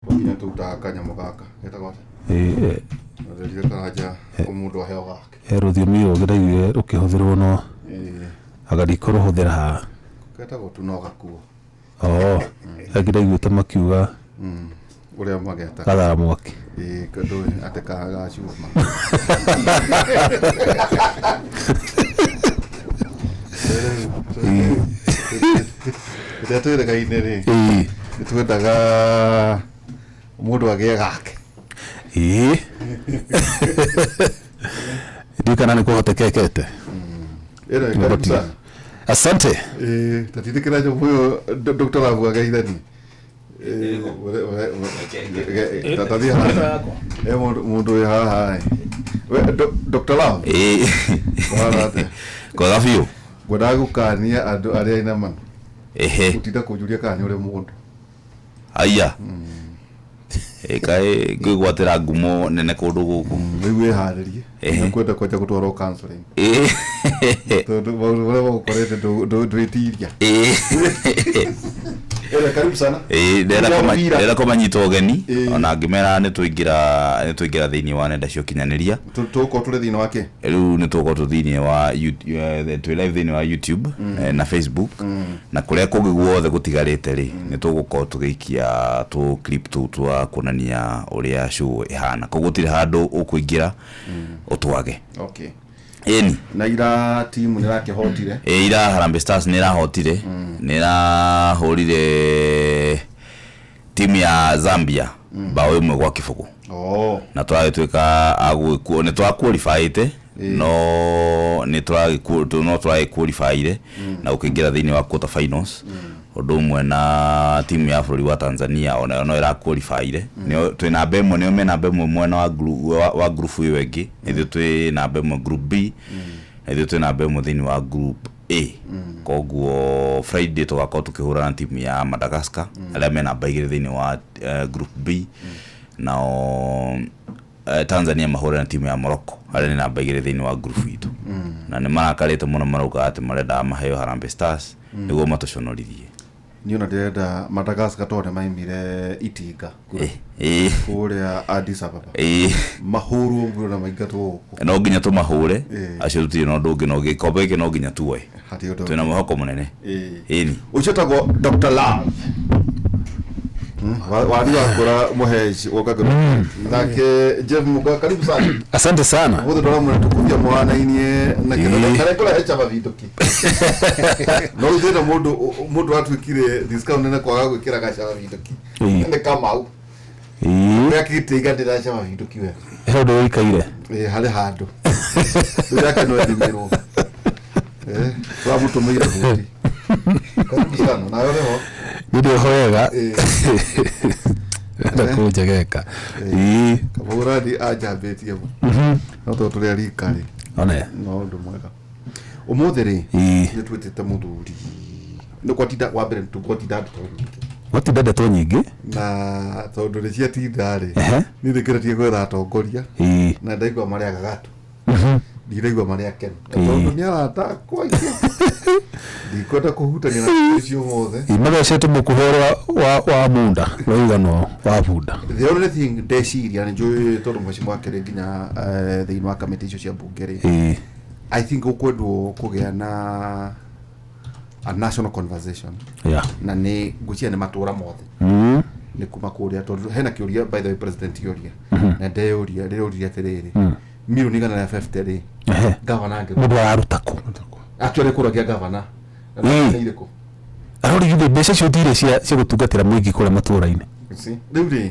Nginya tuta kanyamo gaka getagwo rĩrĩa karaja mũndũ aheo gake rũthiomi rũgeragia rũkĩhũthĩrwo no agariko rũhũthĩra ha getagwo tu no gakuo agiraigua ta makiuga ũrĩa mageta gathara mwaki kando ateka gacuma Ndeto ĩrekaine rĩ nĩtwendaga mũndũ agĩe gake ndiũ kana nĩ kũhotekekete karibu sana. Asante Tatithikĩra njogu ũyũ Dr. Lavu ageithani tatathia mũndũ wĩ haha Dr. Lavu warate kwega biũ ngwendaga gũkania andũ arĩa aina manu gũtinda kũnjũria kana nĩ ũrĩ mũndũ aya kaĩ ngwĩgwatĩra ngumo nene kũndũ gũkũ rĩu wĩharĩrie nĩkwenda kwanja gũtwarwo counseling tondũ maũndũ marĩa magũkorete ndwĩtiria karibu sana ndĩrenda kũmanyita ũgeni ona ngĩmera nĩtũingĩra thĩinĩ wa nenda cia ũkinyanĩria tũkorwo tũrĩ thĩinĩ wa kĩ rĩu nĩtũkorwo tũ thĩinĩ wa twĩ live thĩinĩ wa YouTube na Facebook na kũrĩa kũngĩ guothe gũtigarĩte rĩ nĩtũgũkorwo tũgĩikia tũ clip tũ twa kuonania ũrĩa show ĩhana koguo gũtirĩ handũ ũkũingĩra ũtwage okay eni na ira timu nĩrakĩhotire ira Harambee Stars nĩrahotire nĩrahũrire timu ya Zambia bao ĩmwe gwa kĩbũgũ na tũragĩtuĩka agwĩkuo nĩtwaqualifyĩte no nĩtũragĩqualifyĩre na gũkĩingĩra thĩinĩ wa quarter finals ũndũ ũmwe na timu ya bũrũri wa Tanzania ona no ĩraqualifyĩre twĩ namba ĩmwe nĩo me namba ĩmwe mwena wa group ĩyo ĩngĩ ithuĩ twĩ namba ĩmwe group B ithuĩ twĩ namba ĩmwe thĩinĩ wa group A koguo Friday tũgakorwo tũkĩhũrana na timu ya Madagascar arĩa me namba 2 thĩinĩ wa group B nao Tanzania mahũrana na timu ya Morocco arĩa nĩ namba 2 thĩinĩ wa group itũ na nĩ marakarĩte mũno marauga atĩ marenda maheo Harambee Stars nĩguo matũconorithie niona ndĩrenda Madagascar tondũ maimire Itinga kũrĩa Addis Ababa mahũrwo mbura na maingatwo no nginya tũmahũre acio tũtirĩ na ũndũ ũngĩ no gĩkombe gĩkĩ no nginya tuoe twĩna mwĩhoko mũnene ĩni ũcetagwo Dr. Love wadi wakora muheji wakagero nake Jeff Muga karibu sana asante sana wote ndo mwana tukuvia mwana inie na kile kula hecha bavidoki no ndira mundu atwikire discount nene kwa gwikira gasha bavidoki nende kama au yakitiga ndiracha bavidoki we ndo ikaire hale hado ndaka no edimiro kwa mtu mwira huti karibu sana na yole ho ndio hoega ndakujegeka kaburadi ajabetie no to tuli alikali one no ndo mwega umuthiri nitwitite muthuri no kwatinda wa mbere tukwatinda watindende to nyingi na tondu ri cia tindari ni ndikiratie gwetha atongoria na ndaigua maria gagatu ndiraigua maria kenu tondu ni arata kwa ndikwenda kuhutania na icio mothe imagacete mukuhora wa munda waigano wa bunda the only thing ndeciria ni njui tondu mheshimiwa kire nginya thĩinĩ wa kamĩtĩ icio cia mbunge rĩ I think ukwendwo kũgĩa na a national conversation na nĩ ngũcia nĩ matũra mothe nĩ kuma kũrĩa tondu hena kĩũria by the way president yoria na ndeyũria rĩũria atĩrĩrĩ milioni igana rĩa 50 rĩ gavana ngĩ mũndũ ararutako actually kũragia gavana irĩkũ arori githĩ mbeca cio thire cia gũtungatĩra mũingĩ kũrĩa matũra-inĩ rĩu rĩ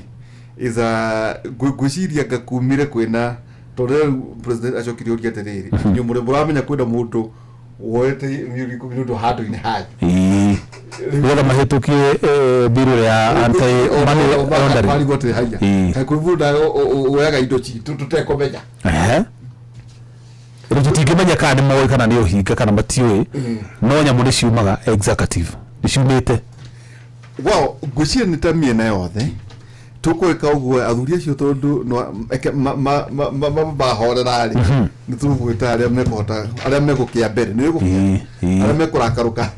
iza ngwĩciria ngakumire kwĩna tondũ president acokire ũria atĩrĩrĩ nĩ mũramenya kwĩna mũndũ woete milioni 10 nĩ ũndũ handũ-inĩ hanyu nĩgetha mahĩtũkie biru ya anti-money laundering gote haya kakuvuda oyaga indo citũ tũtekũmenya rĩu tũtingĩmenya kana nĩ moĩ kana nĩ ũhinga kana matiũĩ no nyamũ nĩ ciumaga executive nĩ ciumĩte ngwĩciria nĩ ta mĩena yothe tukwĩka ũguo athuri acio tondu mahorera rĩ nĩ tũgwĩta arĩa mekũhota arĩa megũkĩa mbere nĩ gũkĩa arĩa mekũrakaruka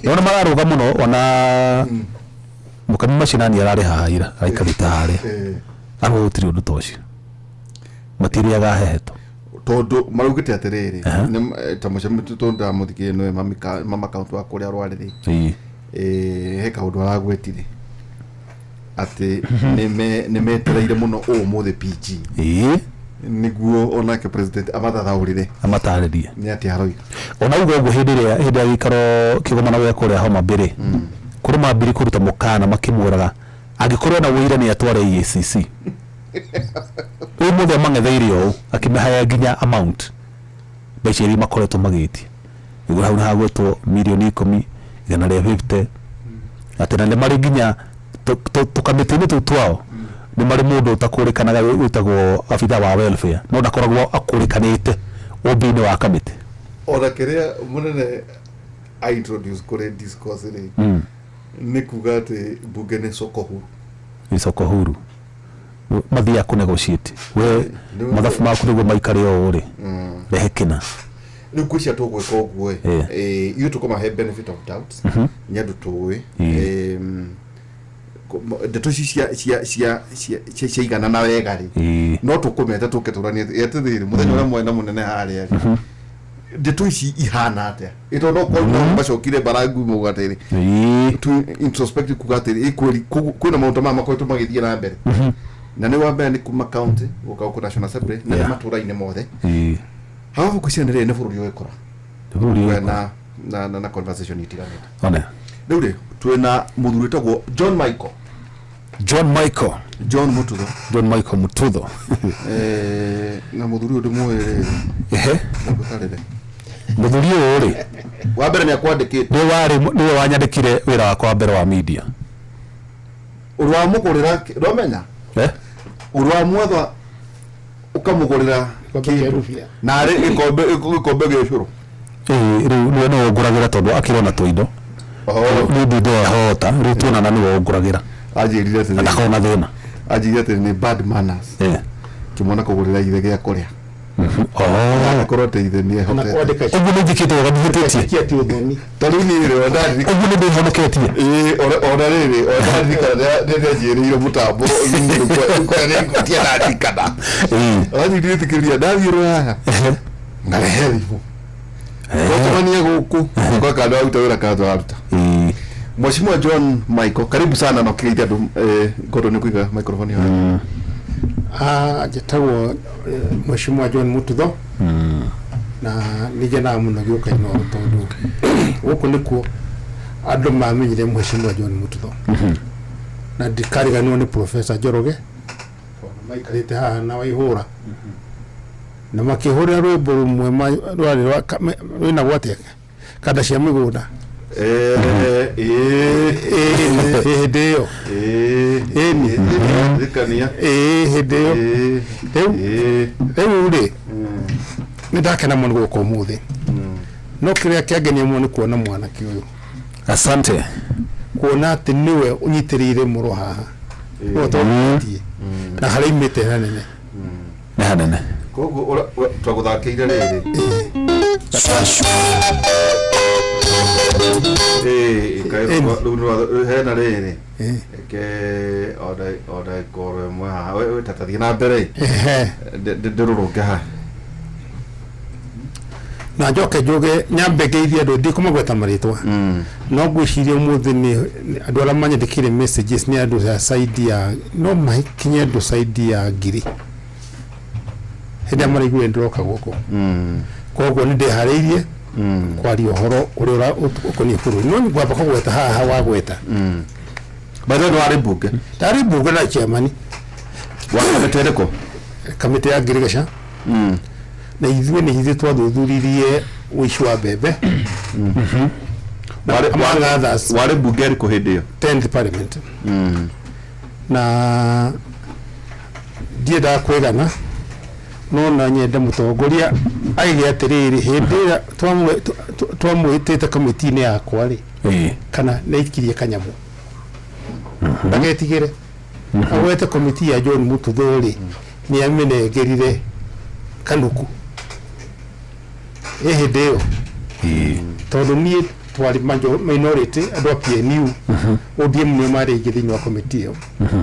nĩ mararũga mũno ona Mukami Mashinani arare haira aikarita aro utiri undu tocio matiria ga heheto tondu marugite atiriri ta mucemitu tonda muthikie no mama count wa kuria rwariri he kaundu aragwetire ati nimetereire muno umuthi PG niguo onake president amathathauririre ni ati haroika ona ugo hindi gikaro kigomana gwa kuria Homa Bay kuri mambiri kuruta mukana makimuraga agikorwo na wira ni atware EACC umuthe mang'etheirio akimehaya nginya amount beceri makoretwo magiti igura hau hagwetwo milioni 10 igana rĩa 50 atena nĩ marĩ nginya tukamĩtĩ-inĩ tũu twao nĩ marĩ mũndũ ũtakũrĩkanaga wĩtagwo abitha wa welfare no ndakoragwo akũrĩkanĩte ũmbi-inĩ wa kamĩtĩ ona kĩrĩa mũnene I introduce kore discourse rĩ nĩ kuga atĩ mbunge nĩ soko huru mathia ku negotiate we mathafu maku niguo maikare o ri rehekena ni kucia tugweka uguo iyo tukoma benefit of doubt nyandu tuwe ndeto cia igana na wega ri no tukumeta tuketurania yetiriri muthenya uria mwena munene haria ndeto ici ihana atia ito no ko no bacokire barangu mugatiri tu introspective kugatiri kwina maundu mama ko tumagithia na mbere na ni wambere ni kuma county uka national assembly na matura-ine mothe hafu kucianire ne bururi wekora na conversation itiganite ona riu twina muthuri tagwo John Michael Mututho na muthuri uyu mwere na gutarire muthuri uyu ri wambere ni akwandikite ni wanyandikire wira wakwa mbere wa media urwa mugurira romenya urwa mwatha ukamugurira na ri ikombe gicuru riu no nguragira tondu akirona twindo ni ndindo hota riu tuonana ni nguragira ajirire ati ndakona thina ajirire ati ni bad manners kimona kugurira ithe gya kuria korete ithe ni hote ugu ni dikito wadithitetie ati uthoni taruni ri odari ugu ni ndihonoketie odari odari kana ndejirire mutambo kwa ni kutia na dikana ajirire tikiria davira ngareherifu Watumania guku kwa kada utawira kaza aruta Mheshimiwa John Michael karibu sana na kile ndu ngoto ni kuiga microphone yako jetagwo Mheshimiwa John Mututho na nije na muno gyoka ino tondu guku nikuo andu mamenyire Mheshimiwa John Mututho na ndikariganwo ni Professor Njoroge maikarite haha na waihura na makihurira rwimbo rumwe rwari rwina gwatia kada cia migunda hĩndĩ ĩyo rĩu rĩ nĩ ndakena mũno gũka ũmũthĩ no kĩrĩa kĩangenia mũno nĩ kuona mwanake ũyũ asante kuona atĩ niwe ũnyitĩrĩire mũro haha no tũgũtie na harĩa imĩte hanene nĩ hanene koguo twagũthakĩire rĩrĩ hena rĩrĩ ke oda korwe mwa wewe tatathia na mbere ndĩrũrũnge ha na njoke njuge nyambe ngeithia andũ ndi kũmagweta marĩtwa no ngwĩciria ũmũthĩ nĩ andũ arĩa manyandĩkĩire messages nĩ andũ ya side ya no makinye andũ side ya ngiri hĩndĩ ya maraigua ndĩroka gũkũ koguo nĩ ndĩharĩirie kwaria ũhoro ũrĩa ũkoniĩ bũrũri no ngwamba kũgweta haha wagweta bado ndo aribunge taribunge na chairman wa kamĩtĩ ĩrĩkũ kamĩtĩ ya ngirigaca na ithuĩ nĩ ithuĩ twathuthuririe ũici wa mbembe warĩ mbunge ĩrĩkũ hĩndĩ ĩyo 10th parliament na ndiendaga kwĩgana no na nyenda mũtongoria aige atĩrĩrĩ hĩndĩ ĩrĩa twamwĩtĩte kamĩtĩ-inĩ yakwa rĩ kana nĩaikirie kanyamũ ndagetigĩre agwete komiti ya John Mututho rĩ nĩ amenengerire kanuku hĩndĩ ĩyo tondũ niĩ twari minority ando PNU ODM ni mari igithini wa committee yo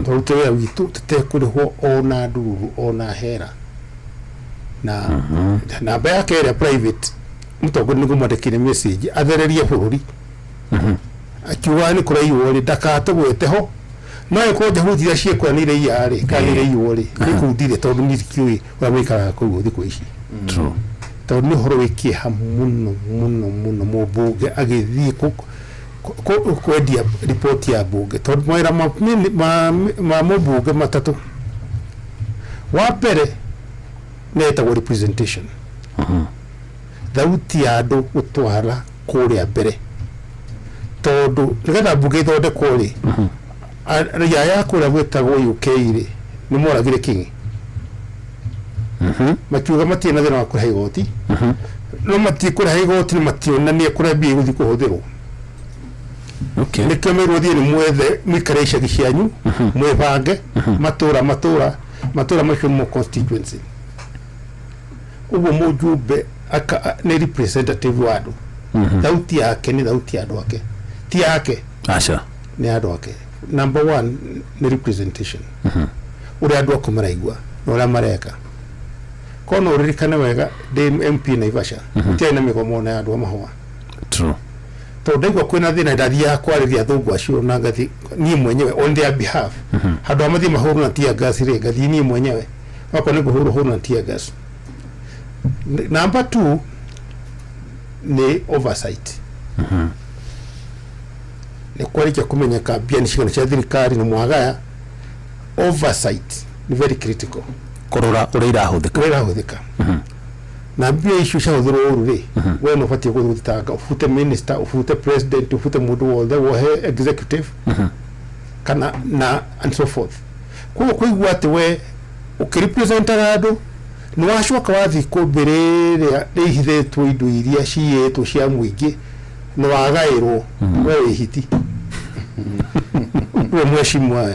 turute wira witu tutekuriho ona nduru ona hera na na ba yake private mutogori ni gumandikire message athererie bururi akiuga ni kuraiwo ri ndakatugweteho no ikoje huthira ciekwa ni ri yari kanire iwori nikundire tondu ni kiui wa mwikara kugu thiku ici true tondu ni horo wiki hamuno muno mubunge agithii kwendia report ya bunge tondu mwira ma mubunge matatu wa mbere neta representation thauti ya andu gutwara kuria mbere tondu nigetha bunge ithonde kuri ya yakura gwetagwo UK ri ni moragire king makiuga matina thina wa kura igoti no mati kura igoti ni mationa ni kura bi guthi kuhuthirwo okay ni kemerwo thie ni mwethe mikareisha gicianyu mwebange matura macio mo constituency ugo mujumbe aka ni representative wa andu thauti yake ni thauti ya andu ake ti yake acha ni andu ake number 1 ni representation uri andu akumaraigwa no la mareka kono uririkana wega MP na Ivasha tiena migomo na andu mahwa true to ndegwa kwina thina ndathi ya kwariria thungu acio na ngathi ni mwenyewe on their behalf handu amathi mahuru na tia gas ri ngathi ni mwenyewe wako ni huru na tia gas. Number 2 ni oversight ni kwarikia kumenyeka bia ni shikana cha thirikari na mwagaya oversight ni very critical korora ureira huthika na bia issue cia uthuro uri we no fatie guthitanga ufute minister ufute president ufute mundu wothe wohe executive kana na and so forth kuigua ati we ukirepresenta andu ni wacoka wathi kumbirira ihithetwo indo iria cietwo cia muingi ni wagairwo we hiti we mweshimwa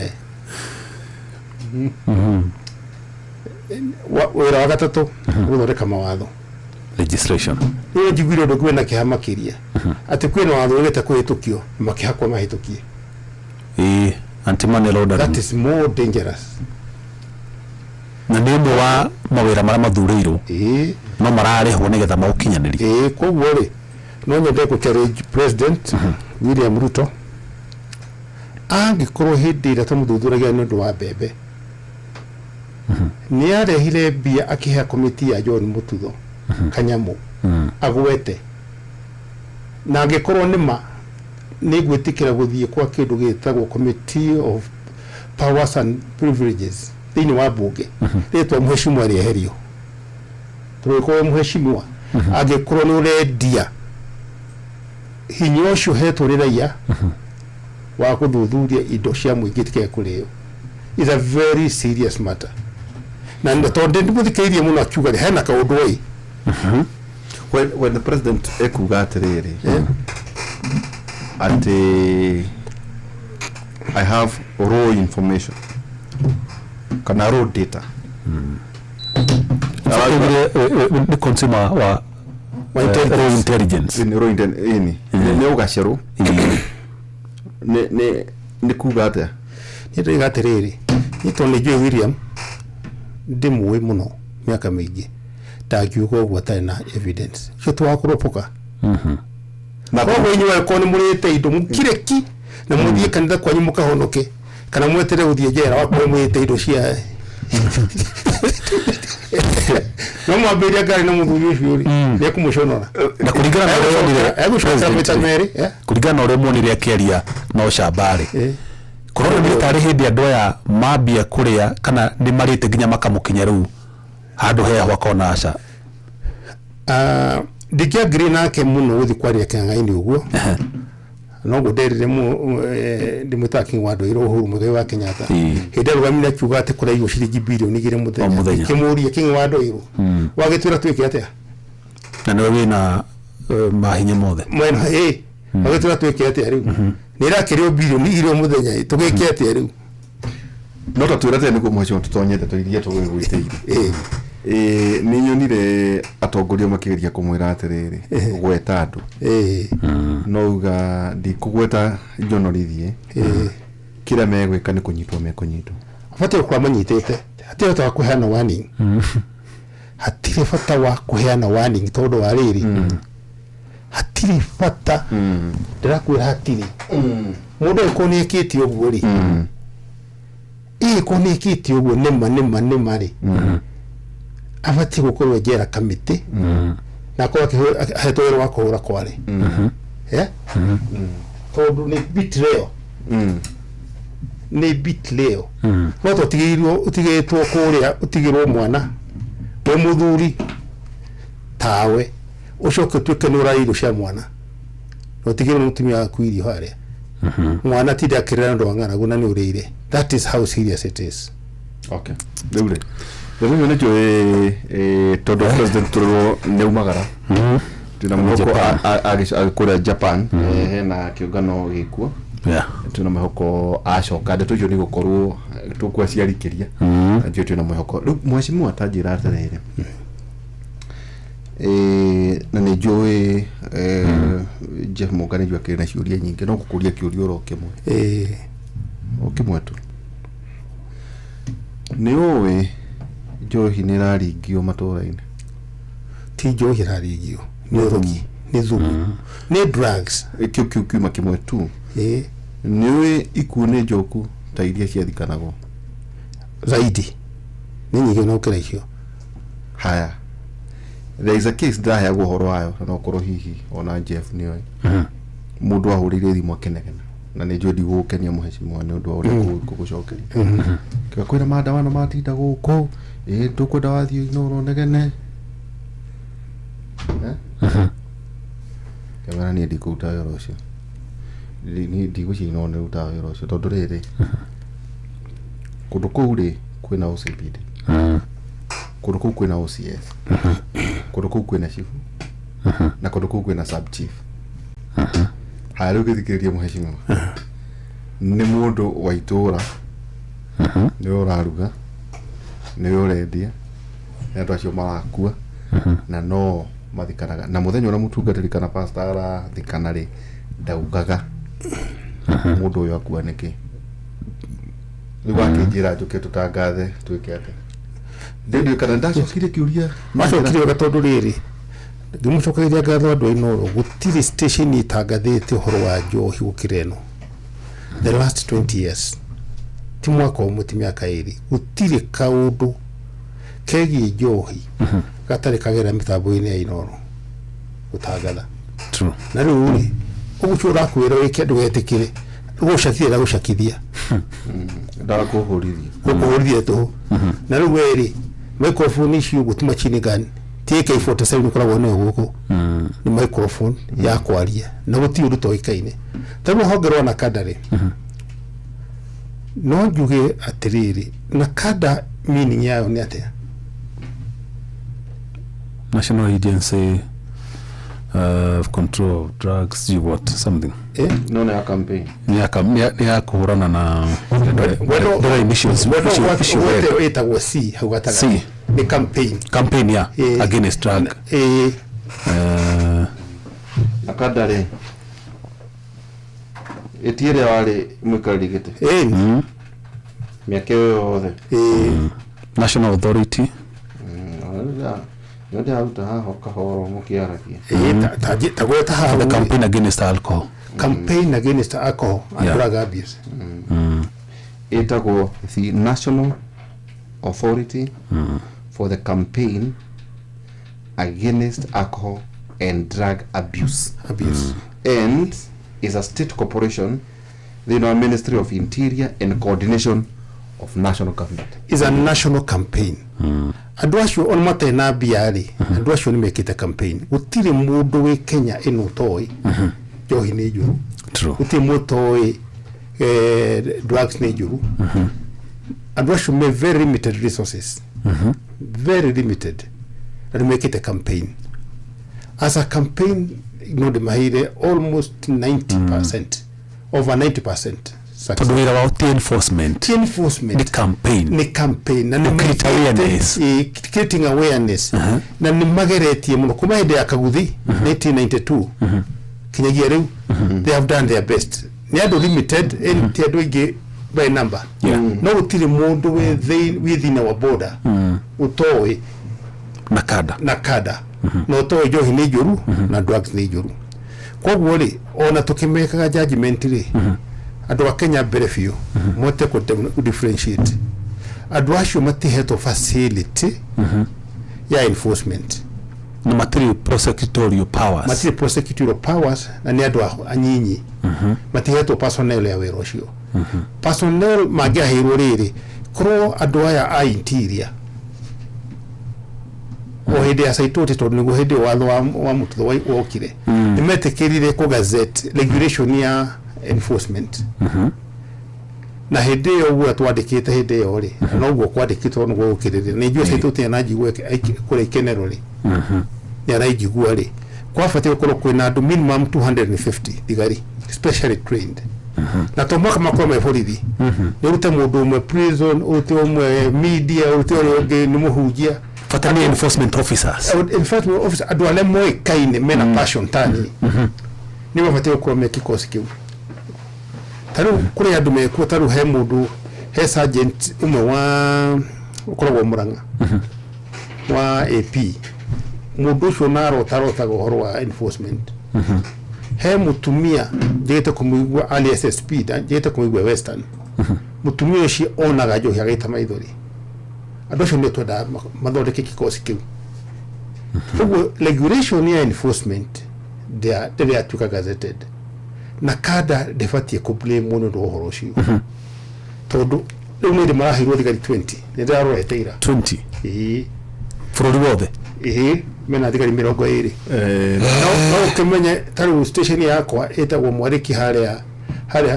wira wa gatatu guthondeka mawatho legislation ni njiguire ndu kwina kihamakiria ati kwina watho wigete kuhitukio makihakwa mahitukie anti-money laundering that is more dangerous na ni mwe wa mawira mara mathurirwo no mararihwo nigetha maukinyaniri koguo ri no nyende ku challenge president William Ruto angikorwo hindi ira tumuthuragia ni ndu wa mbembe ni arehire bia akiha komiti ya John Mututho Kanyamu agwete na angikorwo nima ni gwitikira guthie kwa kindu gitagwo committee of powers and privileges thini wa bunge ritwa mheshimiwa rieherio turiko mheshimiwa angikorwo ni urendia hinyo cio hetwo riraia wa kuthuthuria indo cia muingi tike kurio is a very serious matter na tonde ndimuthikirie muno akiuga hena kaundu oi when the president ekuga atiriri ati I have raw information kana raw data the consumer wa intelligence ni ugacero ni kuga ata ni ndiga atiriri ni tonde jwe William ndimwe muno miaka mingi takiugo gwata na evidence cyo twakuropoka na kwa wenyewe ko ni murite indo mukireki na muthie kanitha kwanyu mukahonoke kana mwetere uthie jera wakwe mwite indo cia no mwabiria gari na muthuri ucio ri ni kumushonora na kuringana na ule egushoka mitameri kuringana na ule mwonire akeria no shambari korona ni tari hindi andu aya mambia kuria kana ni marite ginya makamukinya riu handu heya wakona aca dikia green ake muno guthi kwaria kangaini uguo no guderire ndimutaki wado iro Uhuru Muigai wa Kenyatta hinde rugamira kiuga ati kuraiyo ciringi bilioni gire muthenya kimuria kingi wado iro wagitwira twike atia na niwe wina mahinya mothe mwena wagitwira twike atia riu nira kirio bilioni iro muthenya tugike atia riu no tatwira tene ko mwacho tutonyete tuirie tugwiteire ni nyonire atongoria makigeria kumwira atiriri gweta andu no uga ndikugweta njonorithie kira megwika ni kunyitwo mekunyitwo afate kwa manyitete hatire ta kuheana warning hatire fata wa kuheana warning todo wariri hatire fata ndirakwira hatire mundu ikoni kiti oguri ikoni kiti ogwo nema ri afati gukorwo jera kamiti na kwa hetwero wakuhura kwari todo ni betrayal ni betrayal no utigirwo kuria utigirwo mwana we muthuri tawe ucoke tuke nurairu cia mwana no tigirwo mutumia waku irio haria mwana tida kirana ndo ngana guna ni urire. That is how serious it is. Okay leure Ndio ndio todo president turo neumagara tuna mwoko akura Japan na kiungano gikuo tuna mwoko acoka ndeto jo ni gukorwo tukwa ciarikiria ndio tuna mwoko mwecimu atajira atarere na ni joe Jeff Mogane jwa kina ciuria nyingi no gukuria kiuria ro kimwe okimwe tu ni owe Johi niraringio matura-ini ti johi raringio ni urogi ni thumu ni drugs kiu makimwe tu ni ikune joku ta iria ciathikanago zaidi ni nyingi no kira icio haya there is a case that ya guhoro wayo na okoro hihi ona Jeff ni oi mundu ahurire thimu akenegena na ni jodi gukenia muheshimiwa ni undu uri kugucokeria kwa kwira maandamano matinda guku tukwenda wathio inoro negene kamera ni ndikuta wira ucio ni ndigucina ona ruta wira ucio tondu riri kundu kuu ri kwina OCPD kundu kuu kwina OCS kundu kuu kwina chief na kundu kuu kwina sub chief haro githikiriria muheshimiwa ni mundu wa itura ni uraruga ni urendia ndio acio marakua na no mathikanaga na muthenya ura mutungatiri kana pastor ara thikana ri ndaugaga mundu uyu akua niki ni wakinjira njuke tutangathe twike ate ndio kana ndacokire kiuria macokire gatondu riri ndimucokeria ngatho andu ainoro gutiri station itangathite horo wa njohi gukireno the last 20 years ti mwaka umwe ti miaka iri gutiri kaundu kegi njohi gatari kagera mitambo-ini ya inoro gutangatha true na riu ri ugucura kwira wike ndugetikire gucakithia gucakithia ndakuhuririe tu na riu weri microphone icio gutuma chini gani TK47 nikoragwo no guku ni microphone ya kwaria na guti undu toikaine tabu hongerwa na kadari no njuge atiriri na kada meaning yayo ni atia National Agency of Control of Drugs, you what something no na campaign ya kuhurana na the initials what eta was see how got see the campaign ya against drug akadare etiere wale mwikarigite miaka yothe National Authority ndio aruta haho kahoro mukiaragia tagweta ha the campaign against alcohol and drug abuse itago the National Authority for the Campaign Against Alcohol and Drug Abuse and is a state corporation, the Ministry of Interior and Coordination of National Government. Is a national campaign. Andu acio on mate na biari andu acio ni mekite campaign gutiri mundu we Kenya ino toi johi ni juru true gutiri mundu toi drugs ni juru andu acio me very limited resources very limited and mekite campaign as a campaign no de mahire almost 90% over 90% tondu wira wa enforcement ni campaign na ni creating awareness na ni mageretie muno kuma hinde ya kaguthi 1992 kinyagia riu they have done their best ni andu limited and ti andu ingi by number no utiri mundu within our border utoi nakada no utoi johi ni juru na drugs ni juru koguo ri ona tukimekaga judgment ri andu wa Kenya berefio mote ko differentiate andu acio matiheto facility ya enforcement no material prosecutorial powers na ni andu anyinyi matiheto personnel ya wero cio personnel magia hiro riri kro andu aya a interior o hede ya saitoti to ngo hede wa mutu wa okire nimetekirire ko gazette regulation ya enforcement na hede yo gwa twandikite hede yo ri no gwo kwandikitwo no gwo okirire ni jwe saitoti na jigwe kure generally ya raiji gwa ri kwa fatio ko kwina andu minimum 250 digari specially trained na to mwaka makome borithi ni rute mundu umwe prison urute umwe media urute ore ni muhujia fatani enforcement officers adu ale moy kaine mena passion tani ni mafatio ko me kikosi kiu taru kure andu me ko taru he mundu he sergeant umwe wa ukoragwo Murang'a wa AP mundu cio naro tarota gohoro wa enforcement he mutumia jete kumugwa ali SSP jete kumugwa Western mutumia shi onaga jo yagita maithori adosho neto da madore kikosi kiu ugo regulation ya enforcement they are tuka gazetted na kada defatie ko blame mono do horoshi todo uno de marahiro de 20 ne daro eteira 20 for the world mena digari mirongo iri no kemenya taru station yakwa etagwo Mwariki haria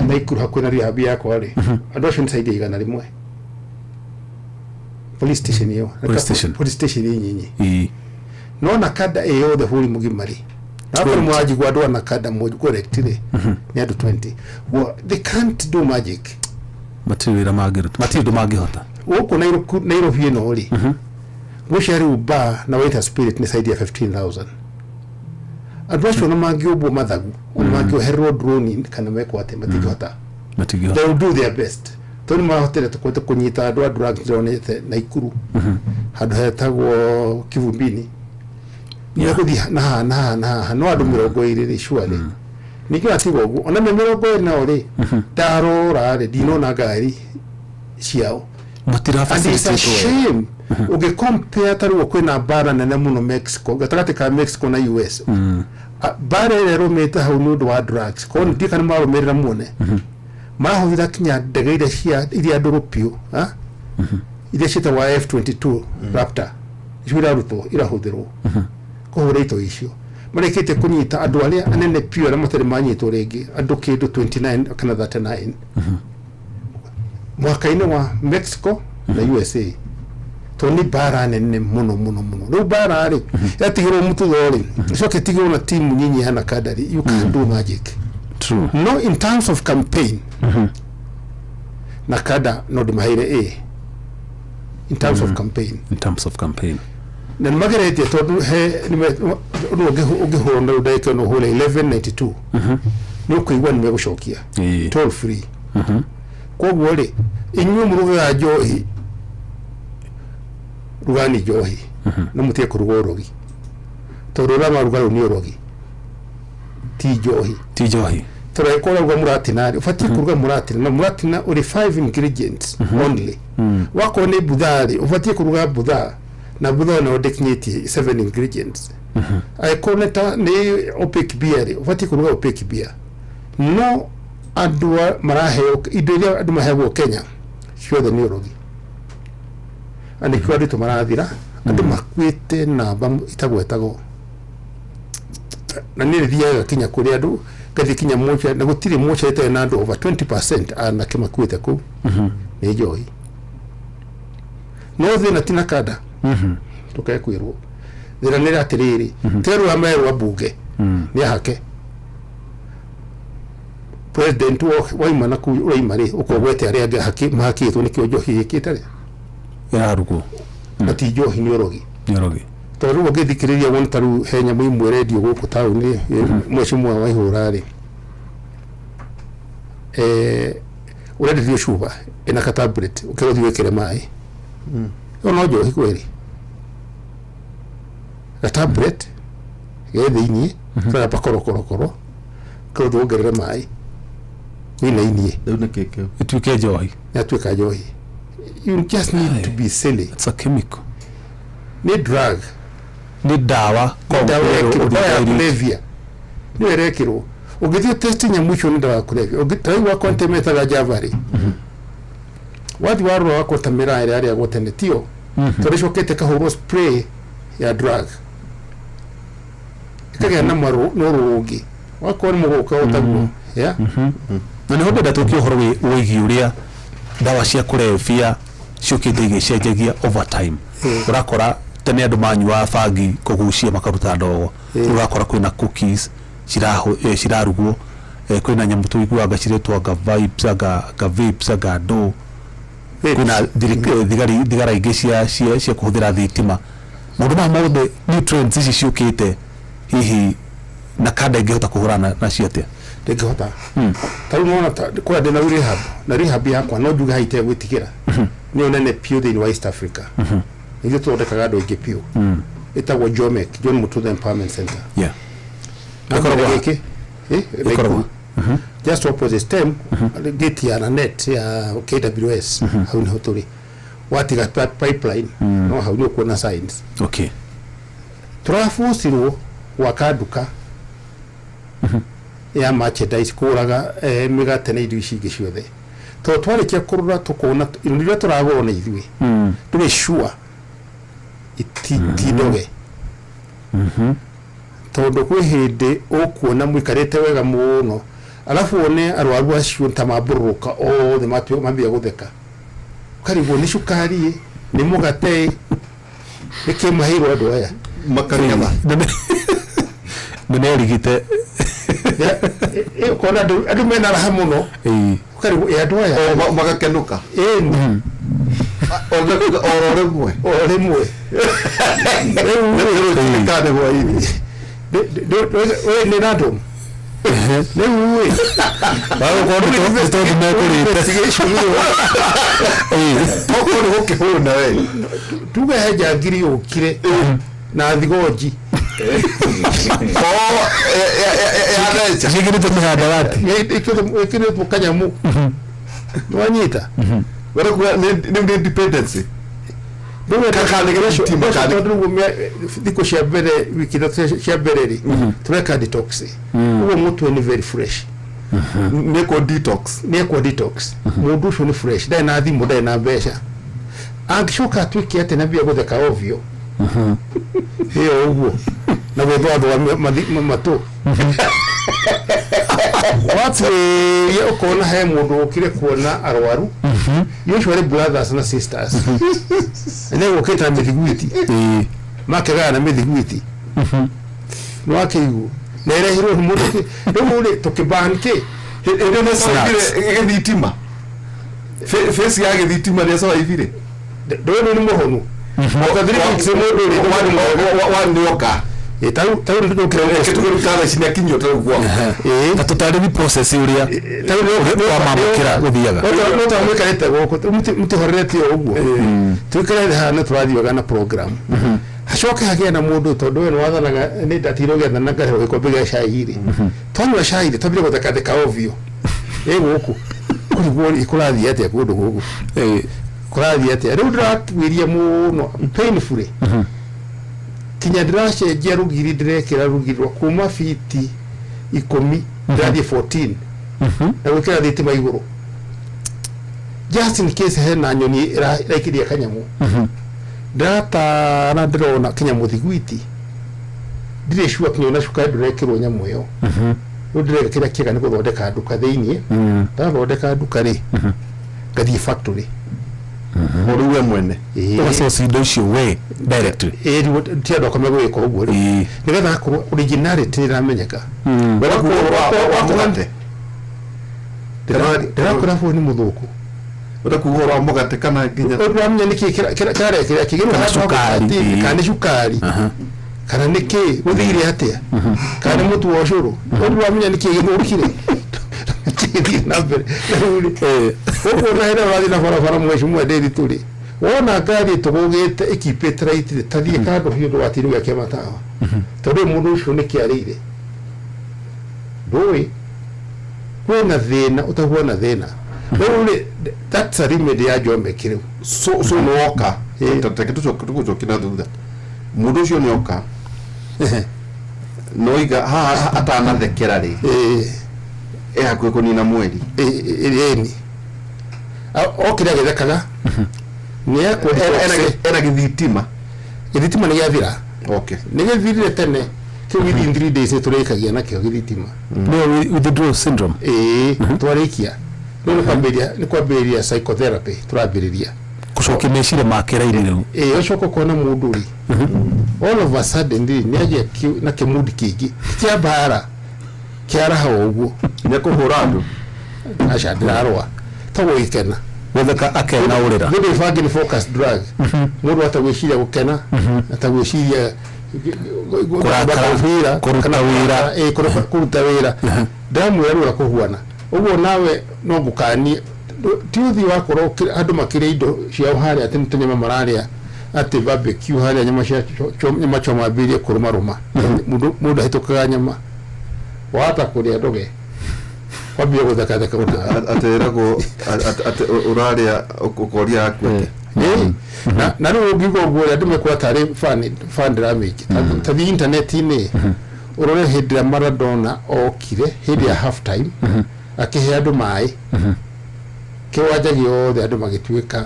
na ikuru hakuna rehab yakwa ri adoption side igana rimwe police station nyinyi no nakada eyo the whole mugimari hapo mwaji gwadwa nakada moja correct ni adu 20 they can't do magic material magihota uko Nairobi no ri Mushari uba na waiter spirit ni saidi ya 15,000 adwasho na magiobo mathagu magio hero drone kana meko ate matigota they will do their best toni mahotele tukote kunyita adwa drug drone na ikuru hadu hetagwo Kivumbini ya kudi na no adu mirongo iri surely nikyo atigo ona mirongo iri na ore taro rare dino na gari ciao matira facility uge compare taru kwina bara nene muno Mexico gatagate ka Mexico na US bara ero meta haunudo wa drugs ko ndi kana maro merira muone maho vida kinya degaida cia iria doropio iria cita wa F22 Raptor jura ruto ira hodero ko horeito icio marekete kunyita andu aria anene pio na matere manyito regi andu kindu 29 kana 39 mwaka-ini wa Mexico na USA toni bara nene muno no bara ari yatigiro mutu dole so ketigiro na team nyinyi hana kadari you can do magic true no in terms of campaign nakada no de mahire in terms of campaign na magarete to he no ge hondo deke no hole 1192 no kuigwa ni megushokia toll free ko bole inyu muruga ya johi rugani johi no mutie kurugorogi to rurama rugalo ni orogi ti johi to re ko rugwa muratina ufati kuruga muratina uri 5 ingredients only wako ne budari ufati kuruga buda na buda na odekinyeti 7 ingredients ai koneta ne opaque beer ufati kuruga opaque beer no adwa marahe idolia aduma hewo Kenya sure the neurogi andi kwadi to marathira andu makwite na itagwetago na nire thia Kenya kuri andu kathi Kenya mocha na gutiri mocha ite na andu over 20% ana kimakwite ku ni joy no thina tina kada tukae kwirwo thira nira atiriri teru amae wa bunge ni hake president waima na ku waimari ukogwete ari haki mahaki tu nikyo johi kitare ya rugo ati johi ni orogi to rugo githikiriria won taru henya muimu radio guku tauni mweshimwa wa ihurari uredi dio shuba ina ka tablet ukero thiwekere mai ono johi kweri la tablet yethini kana pakorokoro ko dugerere mai ina inie Duna keke. ituke joy yatuka joy. You just need to be silly. it's a chemical Ni drug ni dawa kulevya ni erekiro ugithio testi nyamucho ni dawa kulevya ugitai wa contemeta ga javari wadi waro wa contamera ile ya gotenetio torisho kete ka horo spray ya drug kage na maro no rugi wako ni mugoka otagu ya na ni hobe datukio horo wigi uria dawa cia kulevya ciukite igicenjagia over time urakora tene andu manyua bangi kugucia makaruta ndogo urakora kwina cookies cirarugwo kwina nyamu tuiguaga ciretwo ga vibes ga vapes ga do kwina thigara ingi cia kuhuthira thitima mundu mothe nutrients ici ciukite hihi na kada ingihota kuhurana na ciate ndingihota taru nona kwa ndina rehab na rehab yakwa no njuga haite gwitikira ni onene pio thini wa East Africa ndio tuondekaga andu ingi pio itagwo Jomek John Mutudha Empowerment Center Ekorwa just opposite STEM gate ya net ya KWS hau ni hoturi watiga pipeline no hau ni kuona signs okay turafusirwo wakaduka ya merchandise kuraga migate na irio ici ingi ciothe to twarikia kurura tukona irio turagora na ithui tuli sure ititidoge tondu kwi hindi ukuona mwikarite wega muno alafu one arwaru acio ntamaburuka othe matwe mambia gutheka karigwo ni cukari ni mugate ikimahirwo andu aya Makariama. nene rigite kona andu mena raha muno karigwo andu aya Magakenuka. Oremwe. Kade wa hivi. Ni nado ni uwe bado kwa mtu investigation Toko ni hoke huyo na wewe. tuge haja ngiri ukire na thigoji Alecha. shigiri tumehada wati ikire tukanyamu nwanyita Wala kwa ni independence. Ndio kakalegresho diko shabere wikida shabereri tunaka detox huo mtu ni very fresh Neko detox. Mundu ni fresh dai na thimu dai na besha angishoka twiki ate na bia gutheka ovyo hiyo huo na wethwa mato watu yo kona he mundu ukire kuona arwaru usually brothers na sisters ene ukita mithiguiti makaga na mithiguiti no akigu nere hiro mundu ndio tukibanke Ndio na sawa ile thitima. Face yake thitima ndio sawa hivi. Ndio ni muhonu mokadiri kusema ndio wanioka. Tahu ndio Kitukana chini ya kinyo taruwa. na tutari ni process uria kwa mamukira guthiaga no mweka leta goko mtu horreti ogwo tukira hana twathioga na program hashoke hagena mundu tondu we wathanaga ni ndatiro getha na ngahero gikombe gia shairi tonywa shairi tabire guthakatheka ovyo guku kurigwo ikurathi atia kundu guku kurathi atia riu ndiratwiria muno painfully kinya ndiracenjia rugiri ndirekira rugirwa kuma fiti 10 ndathi 14 na gwikira thitima iguru just in case hena nyoni irakiria kanyamu data na ndrona kinyamu thiguiti ndire shua kinyona shuka ndirekirwo nyamu yo ndire kira kiga ni guthondeka nduka thiini ndathondeka nduka ri gathi factory Oruwe mwene. so si do cio we directly tia ndo kama gwiko ogwo ri nigetha ko originality iramenyeka Wala kwa ndirakora phone muthuku utakuhora mugate kana nginya uramenya niki kare kigiro kana shukari kana niki uthire atia kana mutu wa ushuru uramenya niki githurikire na hera wali na fara mheshimiwa David Tuli wona ngari tugugite equipe right tathie kando hiyo watiri wa kema tawa tondu mundu ucio niki arire ndui kwina thina utahuona thina nduri that's a remedy ya Jombe kiriu so noka tatake tucho kina thutha mundu ucio nioka noiga atana thekera ri hakwe kunina mweri eni okira githekaga ni yakwe era githitima ni gathira okay ni githirire tene kio within 3 days turekagia na kio githitima no withdrawal syndrome twarikia ni kwambiria psychotherapy turambiriria kucokia meciria makera-ini riu ucoka kuona mundu ri all of a sudden ni aje na kimudi kingi kia bara kiaraha uguo ni kuhura andu acha ndirarwa tawo ikena wetheka akena urira ndio fagin focus drug mundu atagwiciria gukena atagwiciria kuruta wira damu yarura kuhuana uguo nawe no gukani tiuthi wakoro andu makire indo cia hari ati ntunyama mararia ati barbecue hari nyama choma birie kuruma mundu hitukaga nyama wata kuria ndoge kwambia guthaka aterago uraria ukoria akwete na riu ngigo guo andu mekwa tari fan damage tathi internet ni urore hindi ya Maradona okire hindi ya half time akihe andu mai kiwanja giothe andu magituika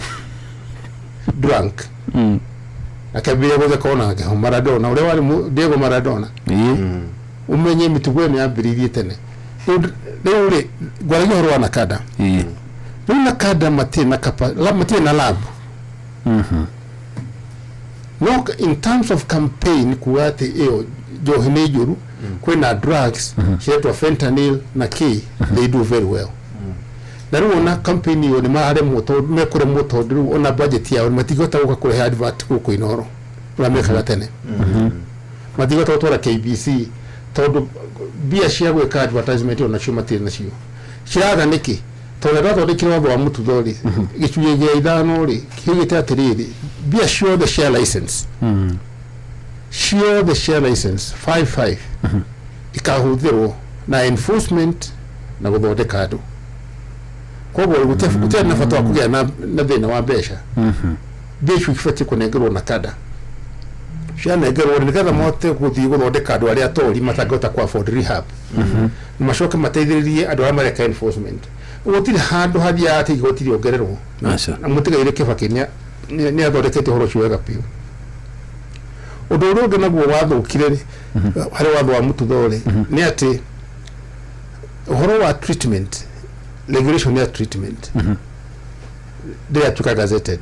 drunk akabia guthaka ona ke Maradona ure wali Diego Maradona umenye mitugo ni ambiririe tene rĩu gwaragia horo wa nakada rĩu nakada matina lab no in terms of campaign kuate iyo njohi nĩ njũru kwĩna drugs cietwa fentanyl na key they do very well na rĩu ona campaign iyo nĩ mararemwo tondũ mekuremwo tondũ rĩu ona budget yao matigota gũka kũrehe advert gũkũ Inoro ũramekaga tene matigota gũtwara KBC tondu bia cia gwika advertisement ona cio matire nacio ciraga niki tondu ndathondekire watho wa mututho ri gicunjĩ gĩa ithano ri kigite atiriri bia cio the share license the share license 55 ikahuthirwo na enforcement na guthondeka andu koguo gute na bata wa kugĩa na thĩna wa mbeca bia cio ibatiĩ kũnengerwo na kada cianengerwo nĩgetha mote gũthiĩ gũthondeka andũ arĩa atori matangĩhota ku afford rehab macoke mateithĩrĩrie andũ arĩa mareka enforcement gũtirĩ handũ hathia atĩ igoti rĩongererwo na mũtigaire Kibaki nĩ athondekete ũhoro ũcio wega biũ ũndũ ũrĩa ũngĩ naguo wathũkire harĩ watho wa mututho rĩ nĩ atĩ ũhoro wa treatment regulation ya treatment ndĩratuĩka gazetted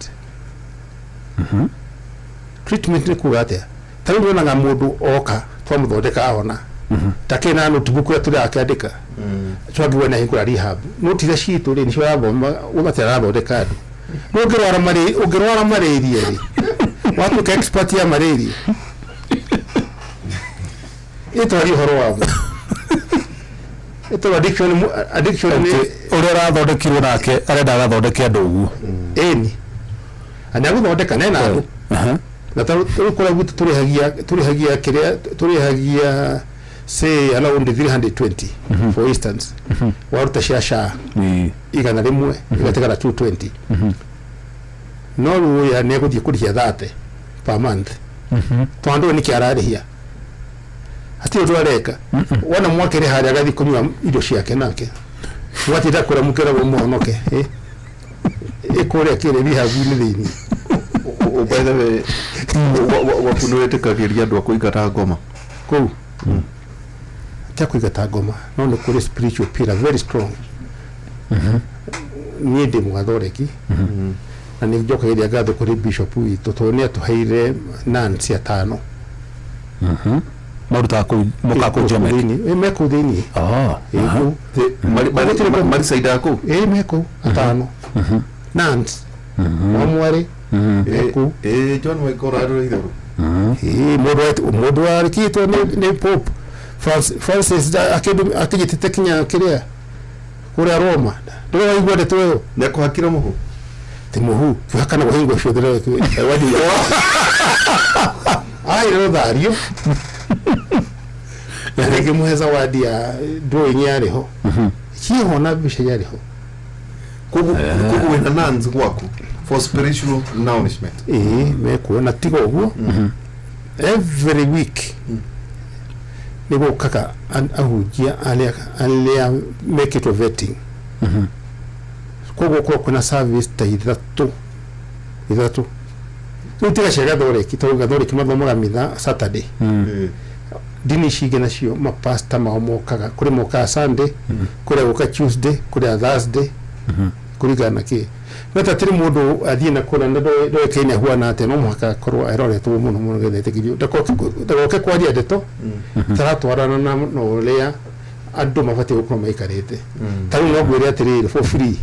treatment ni kuga atia tari na mundu oka twamuthondeka ahona takena no tubuku ya turi akandika twagirwe na hingura rehab no tira citu ri nicio yathoma ugatera thondeka andu no ngirwara malaria ri watu expert ya malaria ito ari horo wao ito addiction ni uri rathondekirwo nake arenda agathondeke andu uguo eni anaguthondeka nena andu na tukora gutu turihagia say around 320 for instance waruta shasha igana rimwe igategara 220 no ruo ya nego di kurihia 30 per month twando ni kiararihia ati utwareka wana mwakere hari agathi kunywa indo ciake nake watita kura mukera wo muhonoke ikore kire bihagu ni thini by the way wakunwete kagiria andu akuigata ngoma kuu tia kuigata ngoma no nĩ kũrĩ spiritual pillar very strong niĩ ndĩ mwathoreki na nĩ njokagĩria ngatho kũrĩ bishop witũ tondũ nĩ atũheire nuns 5 maruta ku moka ku jome meko thini mari saida ko meko atano nans mamware meko John Waikora ro idoro modo arkito ne pop Francis akijitete kinya kiria kuri Roma ndio igwade toyo ne ko hakira muhu timuhu hakana wahingo shodere wadi ai ro dario nige muheza wadi ya drawing yariho kiho na bisha yariho kugu wena nanzi kwako for spiritual nourishment meko na tigo huo every week nigo kaka ahujia alia make it a vetting kugo kuna service ta idatu utiga shega dore kitoga dore kimadho mitha Saturday dini shige na cio mapasta mahomokaga kuri moka Sunday kuri uka Tuesday kuri Thursday kuri gana ki nata tiri mundu athie na kuna ndo Kenya huwa na ate no mwaka korwa erore tu muno gethete kidio dako kwa dia deto taratwarana na no lea andu mabati gukoma maikarite taru no gwire atiri for free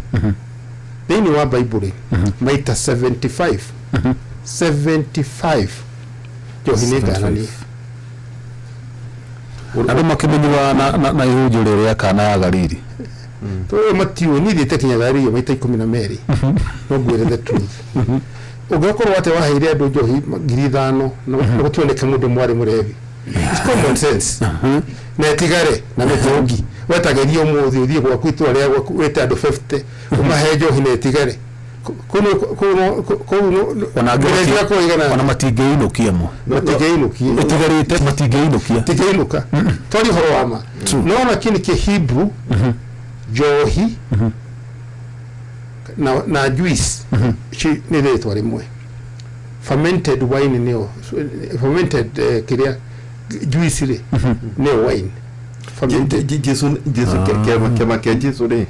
dini wa Bible maita 75 johineka nani ando makimenywa na ihujo rere ya kana ya Galili to Matthew ni dite kinya Galili maita 12 no gwire the truth ugakorwa ate waheire andu johi 5,000 no tuoneka mundu mwari murevi it's common sense na tigare na mejogi wetagerio muthi uthie kwa kwitu aria weta andu 50 umahe johi na tigare kuno ona matingeinukia mo itigarite matingeinukia tigeinuka tori horo ama no na kini ke Hebrew johi na juice chi ni leto rimwe fermented wine neo fermented kiria juice ile neo wine fermented Jesu kema Jesu de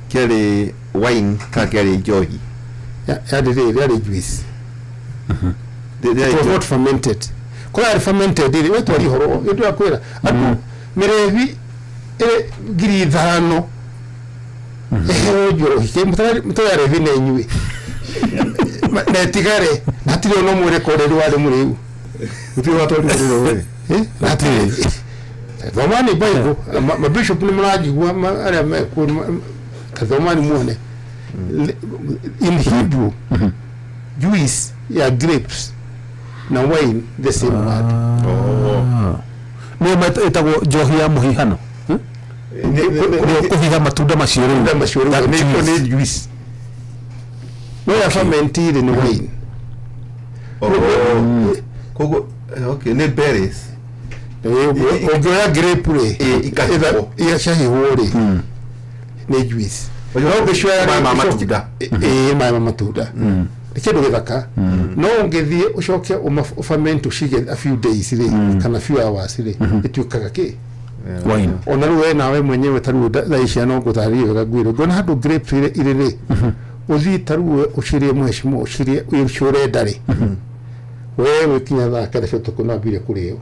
kiale wine kakari johi ya de juice it was not fermented kwa fermented ile wetu ali horo yetu akwera atu mirevi giri dhano joro hike mutare vine nywe na tigare natiri no mwere ko rero wale muriu uti watu ndio wewe natiri zamani Bible mabishop ni mraji wa ara ko kazamani muone in Hebrew juice ya grapes na wine the same word no itago johi ya muhihano kuhiha matunda macioro ni juice no ya fermented in wine kogo okay ne berries ogoya grape le ya shahi wore ne juice no bishwa mama matunda mama matunda kido githaka no ngethie ucoke ferment ushige a few days ile kana few hours ile itukaga ki wine ona ruwe nawe mwenyewe taru thaisha no gutario gagwiro gona hado grapes ile uthi taru ushirie mheshimiwa ushirie uyushure ndari wewe kinya thaka cio tukuna bire kurio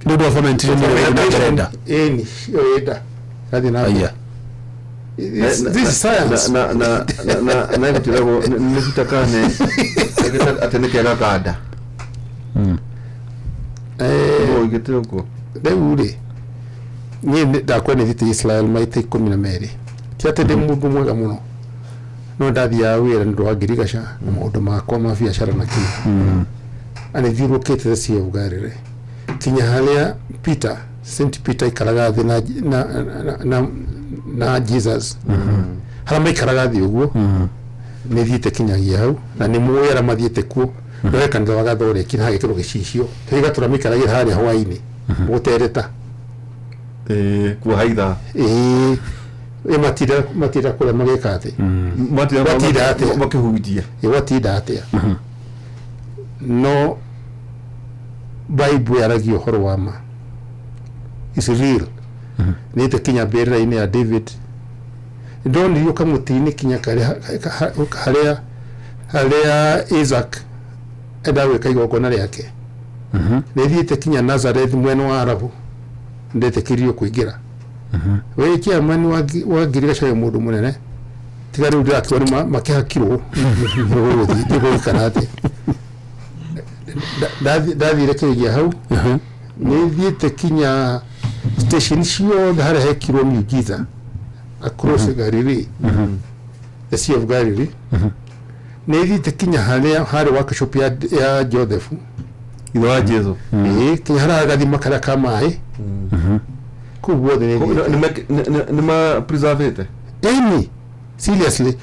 ndio fermentation ni ni yoida hadi na this is science na nitirago nitakane ateneke gakada gitoko deure ni ndakwa ni thiti Israel maite 12 tiate de mundu mwega muno no ndathia wira ndo agirigasha mundu makwa ma biashara na kii ani thiru kete cia ugarire kinya halia Peter Saint Peter ikaraga thi na Jesus hala maikaraga thi uguo ni thiite kinyagia hau na ni muwera mathiite kuo no kanitha wagathore kina gikiro gicicio tiga turamikaragira haria Hawaii gutereta kuhaitha matira kule magekate matira ate makihujia watida ate no Bible yaragio horo wama is real ni te kinya berra ine ya David ndoni yoka mutini kinya haria Isaac edawe kaigo kona yake Nithiite kinya Nazareth mwena wa Arabu ndetekirio kuingira we kiamani wa giriga cia mundu munene tigari uri akiona makihakirwo ndigo ikarate ndathire kigia hau nithiite kinya station cio hare hekirwo Miujiza across Galilee the Sea of Galilee nithiite kinya hare workshop ya Joseph itho wa Jesu kinya hara gathima kara kamai kubuothe ni ma preservate seriously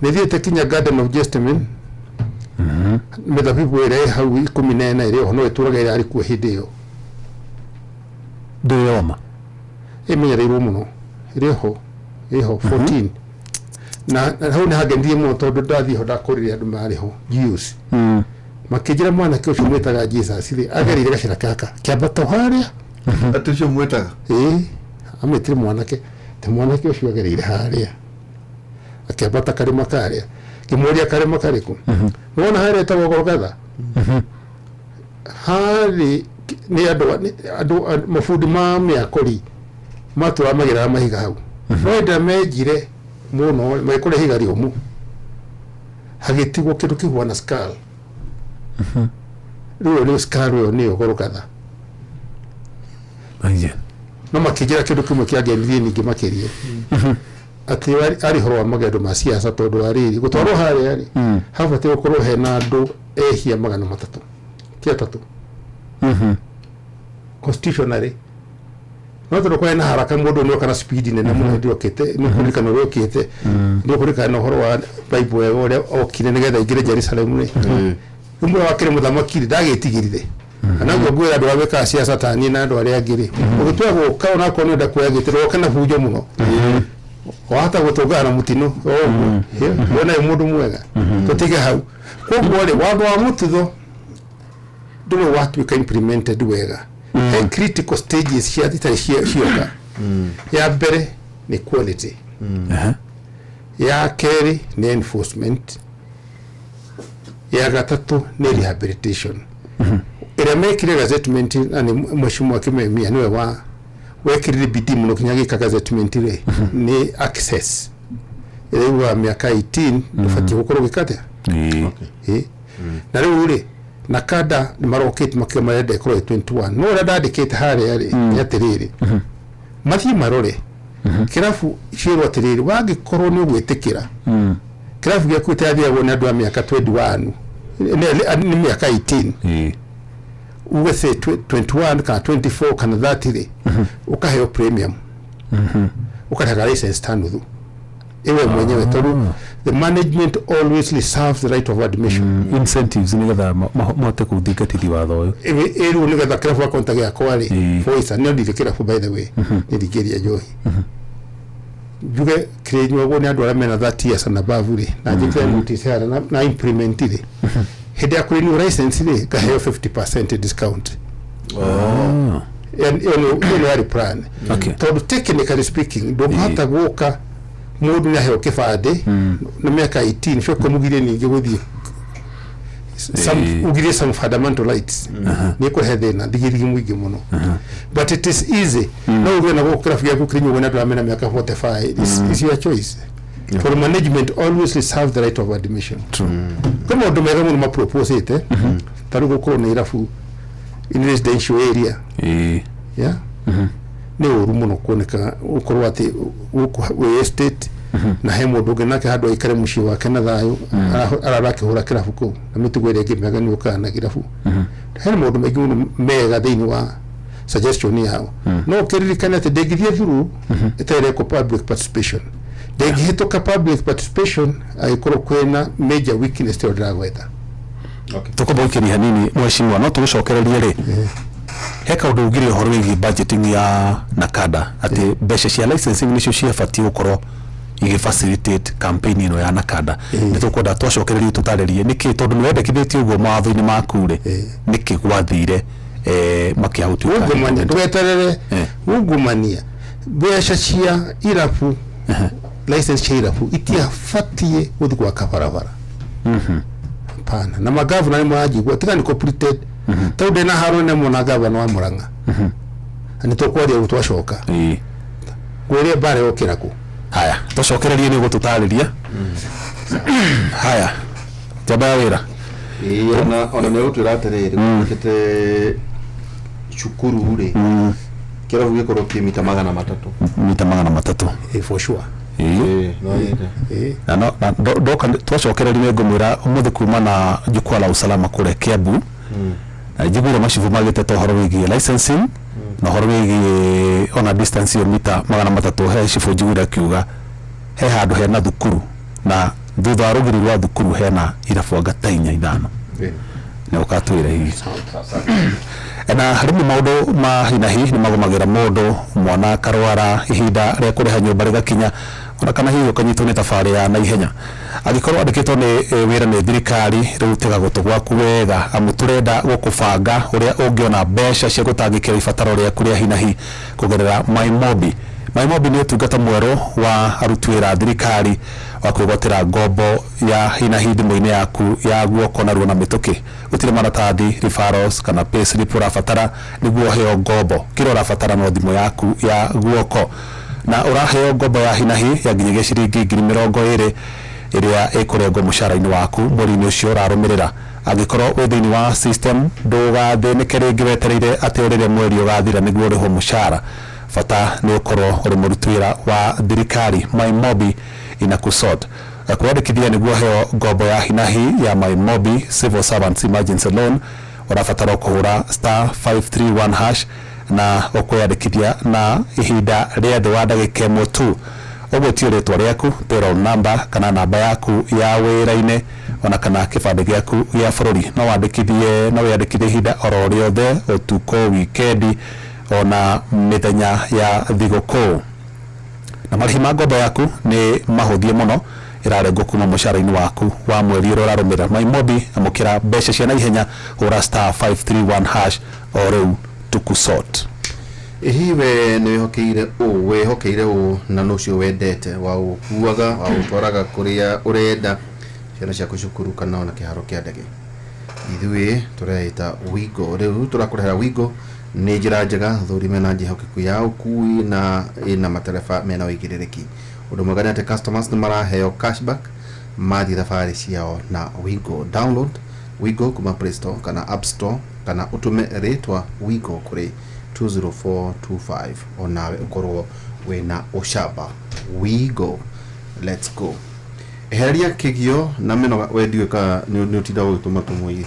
nithiite kinya Garden of Gethsemane metha people ere hau 14 ire hono eturaga ire ari ku hindi yo ndeyoma imenyereirwo muno ireho 14 na hau ni hagendie mu tondu ndathi ho ndakurire andu mariho Jews makijira mwana ke ucio mwetaga Jesus ri agerire gacira kaka kiambato haria atucio mwetaga ametire mwanake te mwanake ucio agerire haria akiambata karima karia kimuria karima kariku wona haria tawo Golgotha hari ni andu mafudi ma miakori matura magira mahiga hau wenda mejire muno maikore higa riomu hagitigwo kindu kihwana skull riu skull yo ni Golgotha no makijira kindu kimwe kiagenirie ningi makirie ati ari horo wa magendo ma siasa tondu ariri gutwarwo haria ari habate gukorwo hena andu ehia 300 kia 3 constitutionally no tondu kwa na haraka mundu no kana speed nene muno ndio kete no kurika no rokete ndio kurika no horo wa Bible ore okire nigetha ingire Jerusalem ni umwe wakire muthamaki ndagitigirire anagwo gwira andu abeka siasa tani na andu aria angiri ugitwa guka ona ko no ndakuya gitiro kana bujo muno wahata gutungana mutino wona mundu mwega tutige hau koguo ri wandu wa mutitho nduwe watu ka implemented wega critical stages cia itari cioka ya mbere ni quality ya keri ni enforcement ya gatatu ni rehabilitation ira mekire gazetment ani mheshimiwa Kimemia niwe wa wekirire bidii muno kinya gika gazetment ri ni access ire wa miaka 18 ndufati gukoro gikate na riu ri na kada ni maroketi makio marende koro 21 no ra dadicate hare ari yatiriri mathi marore kirafu shiro atiriri wagi koro ni gwitikira kirafu gya kwitathia wona andu a miaka 21 ni miaka 18 uwe say 21 kana 24 kana 30 ukaheo premium ukataka license tanuthu ewe mwenyewe tondu the management always reserves the right of admission incentives ni gatha mote kuthikatithi watho uyu eru ni gatha kirafu akontage akwari voice ni ndire kirafu by the way ni digeria johi juge krenywa woni andu ara mena 30 years na bavuri na jikira mutisara na implement ile hede akuri ni license ile kaheo 50% discount and you know plan tondu technically speaking do hata guka mundu na heo kifade na miaka 18 sho komugire ninge guthie some ugire some fundamental rights ni ko hedhe na digiri mwigi muno but it is easy no ugire na gukira fia kukirinyo wena ndo amena miaka 45 is your choice for management always reserve the right of admission kama ndo mega muno ma propose it taru gukoro na irafu in residential area yeah ni uru muno kuoneka ukorwo ati we estate na hemo doge nake hado ikare mushi wake na thayo ararake hura kirafu ko na mitugo ire ngimega ni ukana kirafu hemo ndo megi muno mega thini wa suggestion yao no kiririkana ati degithie through etere ko public participation degihitoka public participation aikoro kwena major weakness to dragweta tukoboikiri hanini mheshimiwa no tugucokererie ri heka undu ugire horo wigi budgeting ya nakada ati mbeca cia licensing nicio ciabatie gukorwo igi facilitate campaign ino ya nakada nitukwenda twacokererie tutarerie niki tondu niwendekithĩtie uguo mawatho-inĩ maku ri niki gwathire makiahutio ungumania tugeterere ungumania mbeca cia irabu license cia irabu itiabatie guthi kwa kabarabara pana na magavana ni mwajigwa tika ni completed tau ndena harone mona gavana wa Murang'a ani tokwaria gutwacoka gwire bare okira ku haya tucokererie ni gututariria haya jaba wira ona ne utira atiriri kete shukuru ure kera huye koroki mita 300 for sure no doka twacokererie ngumwira umuthi kuma na jukwaa la usalama kule Kiambu jibura mashivu magete to horo wigi licensing na horo wigi ona distance yo mita 300 he shifu jibura kiuga he handu he na thukuru na thutha wa rugiri rwa thukuru he na irabu gatainya ithano ne ukatwire hivi na harimo maudo ma hina hihi ni magomagira modo mwana karwara ihinda ria kuriha nyumba rigakinya ona kana hiyo kanyitwo ni tafari ya naihenya agikorwo andikitwo ni wira ni thirikari riu tega gutugwaku wega amuturenda gukubanga uria ungiona mbeca cia gutangikira ibataro ria kuria hina hi kugerera MyMobi ni utungata mwero wa aruti wira thirikari wa kwigotira ngombo ya hina hi thimu-ini yaku ya guoko na ruona mituki utire maratathi referrals kana payslip urabatara niguo heo ngombo kira urabatara no thimu yaku ya guoko na uraheo ngombo ya hina hi ya nginyagia ciringi 20,000 iria ikurengwo mushara-ini waku mweri-ini ucio urarumirira agikorwo wi thiini wa system ndugathinike ringi wetereire ati urire mweri ugathira niguo uriho mushara fata ni ukorwo uri muruti wira wa thirikari MyMobi inakusort kwandikithia niguo heo ngombo ya hinahi ya MyMobi Civil Servants Emergency Loan urabatara kuhura *531# na ukwandikithia na ihinda ria thi wa ndagika imwe tu ogwetio ritwa riaku payroll number kana namba yaku ya wira-ini ona kana kibande giaku gia bururi no wandikithie ihinda oro riothe utuko weekend ona mithenya ya thigũkũ na marĩhi ma ngombo yaku ni mahuthie muno irarengwo kuma mushara-ini waku wa mweri uria urarumira MyMobi amukira mbeca cia naihenya hura *531# o riu tukusort ihiwe ni wehokeire na nucio wendete wa ukuaga wa utwaraga kuria urenda ciana cia kucukuru kana ona kiharo kia ndege ithuĩ tũreita Wigo rĩu tũrakũrehera Wigo nĩ njĩra njega thũrime na njĩhokeku ya ũkui na ĩna matereba mena wĩigĩrĩrĩki ũndũ mwega nĩ atĩ customers nĩ maraheo cashback mathiĩ thabarĩ ciao na Wigo. Download Wigo kuma Play Store kana App Store kana ũtũme rĩtwa Wigo kũrĩ 20425 onawe ũkorwo wĩna ũcamba. Wigo, let's go. Eheria kigio na meno wendiwe ka nĩ ũtinda gũgĩtũma tũmũigi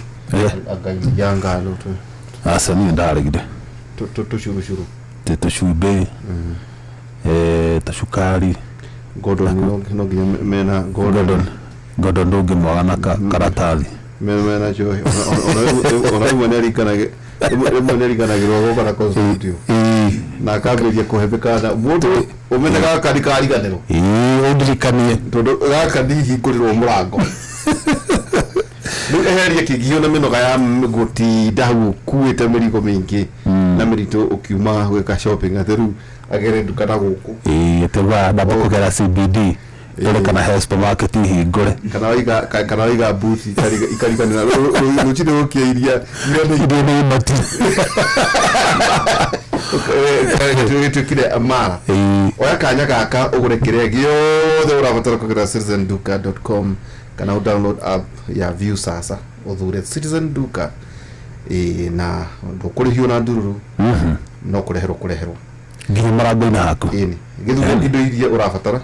agai yanga lutu asa ni ndaregire tushuru tushube tashukari Gordon no mena Gordon ndoge mwana karatathi mena joy ona mwana rikana girogo kana consultio na kaberia kuhebeka na mundu umenega kadika ariganero undirikanie tondu gaka ndihi kurirwo murango eheria kigio na minoga ya gutinda kuite mirigo mingi na mirito ukiuma gwika shopping atheru agere duka na guku teba ndaba kugera CBD ile kana hair supermarket hingore kana iga booth ikarikanira ruchide ukiiria ndio mati tukire amara oya kanya gaka ugure kire giothe urabatara kugera citizenduka.com kana download app ya View sasa uthure Citizen Duka na ndukurihio na ndururu no kureherwo nginya marango-ini haku githuko indo iria urabatara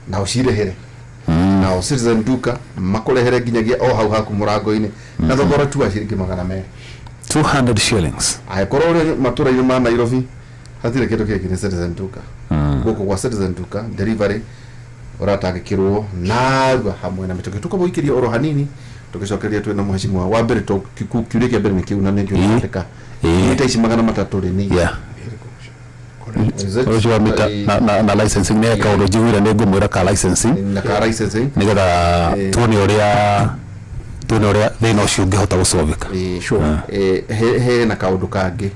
na ucirehere na Citizen Duka makurehere nginyagia o hau haku murango-ini na thogora tu ciringi 200 shillings aikorwo matura-ini ma Nairobi hatire kindu kingi ni Citizen Duka guku kwa Citizen Duka delivery uratangikirwo na hamwe na mitoke tukaboikiria oro hanini tukicokeria twena muheshimiwa wa mbere to kiuria mbere ni kiuna ndio nataka nitaishi 300 ni ojo mita na licensing ne ka oro jiwira ne ngumwira ka licensing nigetha tuone uria thina ucio ngihota gucoveka he na kaundu kangi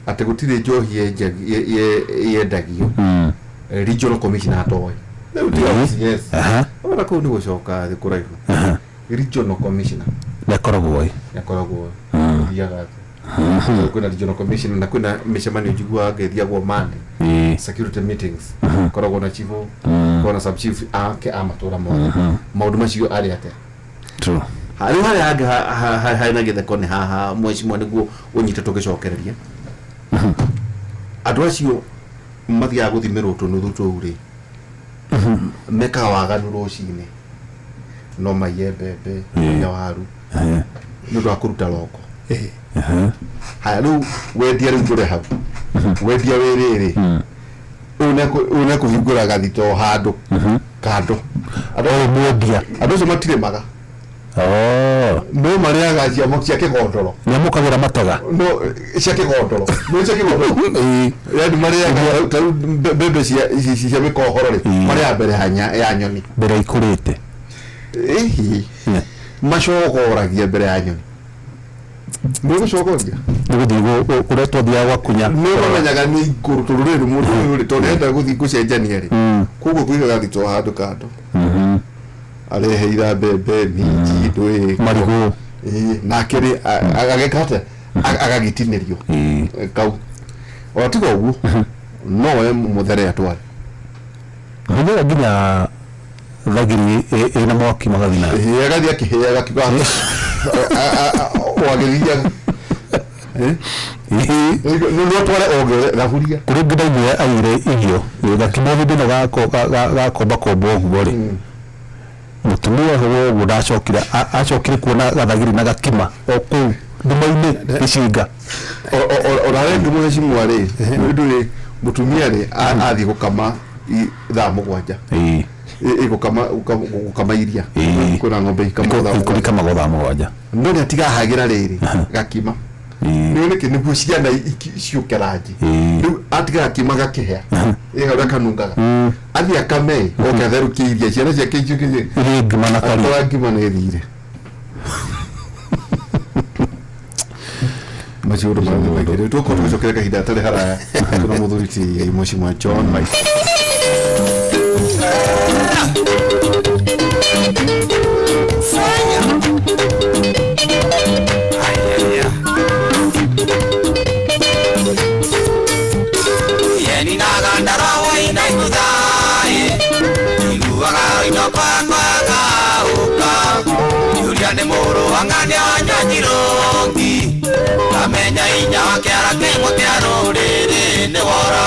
ati gutire njohi yendagio regional commissioner atoy yes ona ko ni gucoka thikuraihu regional commissioner nekoragwo guthiaga kuna regional commission na kuna mishemanio jigwa gethiagwo Monday security meetings koragwo na chief kona sub chief ake amatura maundu macio ari ate true hari haina gethe kone haha mweshimwa niguo unyite tugicokereria andu acio mathia guthimirwo tunuthu turi meka waganu rucine no maye bebe ya waru ndu akuruta loko haya riu wendia riu ngure hau wendia wiriri une kuhingura gathito handu kando ado mwendia ado so matire maga no mariaga ciamo cia kigondoro nyamukagira matoga no cia kigondoro no cia kigondoro yani mariaga taru bebe cia mikohorore maria mbere hanya ya nyoni mbere ikurite macogoragia mbere ya nyoni Ndugu shokoria. Ndugu uretwa thia gwakunya. No bamenyaga ni kuruturire mundu uri tonenda guthi gucenjania ri. Kugo kwiga gathito handu kando. Areheira bebe minji ndwe marigo. Na kiri agekata agagitinirio. Kau. Watiga ugu. No we muthere atware. Hone nginya thagiri ina mwaki magathina. Agathi akiheaga kiga. Wagiriya no tware ogere rahuria kuri ngidaimwe aire igio gakimo bidino gakomba kombo ngore mutumia ho gudacokira acokire kuona gathagiri na gakima oku ndumaine ishinga orare ndumu heshimware ndure mutumia ri athi gukama thaa mugwanja gukama iria kuna ng'ombe ikama gotha mugwanja ndone atiga hagira riri gakima nione kini buciana ciukeraji riu atiga gakima gakihea igara kanungaga athi akame oketherukiirie ciana ciake icukirie ngima na kari ngima na ithire maciuru magire tuko tucokera kahinda tare haraya kuna muthuriti Mheshimiwa John Mike ne moro angane anyajirongi amenya inya wakiara kemo kiarorere ne wora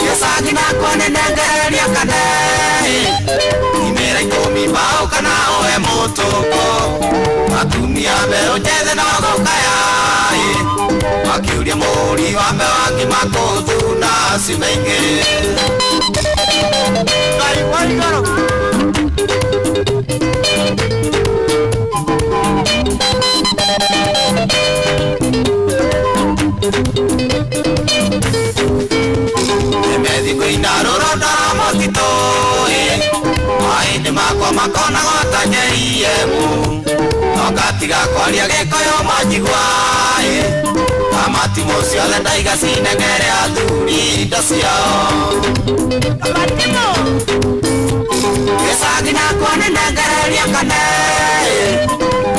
yesagi na kone nengeria kane imera ikomi bao kana oe motoko atumia bero jede na gokaya akiuria mori wambe wangi makotu na simenge kai wai garo Medico inaroro da motito ai de makwa makona gotanyeriemu nogatiga kwaria gikoyo majigwa amati mocio le ndaiga cinengere athuri ndociao amatimo gesagi na kone nengereria kane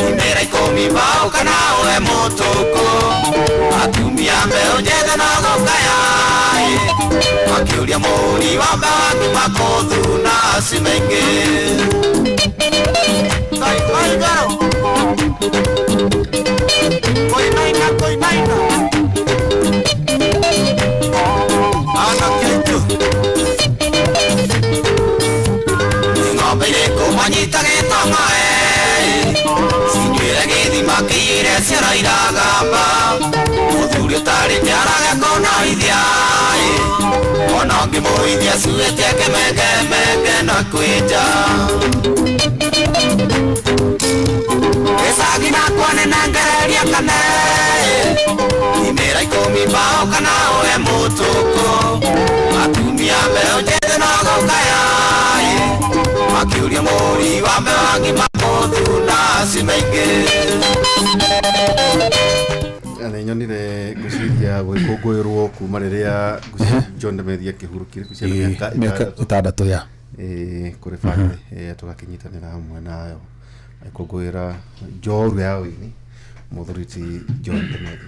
imera ikomi bao kana oe motoko atumia mbeo njethe na gokaya akiuria muri wambe wangi makothu na simenge kai garo koinaina ana kenjo ngombe ko manyita getamae sinywire githima kiire ciara iragamba muthuri tari nyaraga kona ithia ona ngimuithia suete kemenge na kwija esagi na kwane nangereria kane imera ikomi bao kana oe motoko atumia mbeo njete na gokaya akiuria muri wambe wangi makothu na simenge ane nyonire guciria gwikungwirwo kuma riria John Demethia kihurukire miaka 6 ya kuri family tugakinyitanira hamwe nayo Kugwira Joru yawe ni Muthuriti John Kennedy.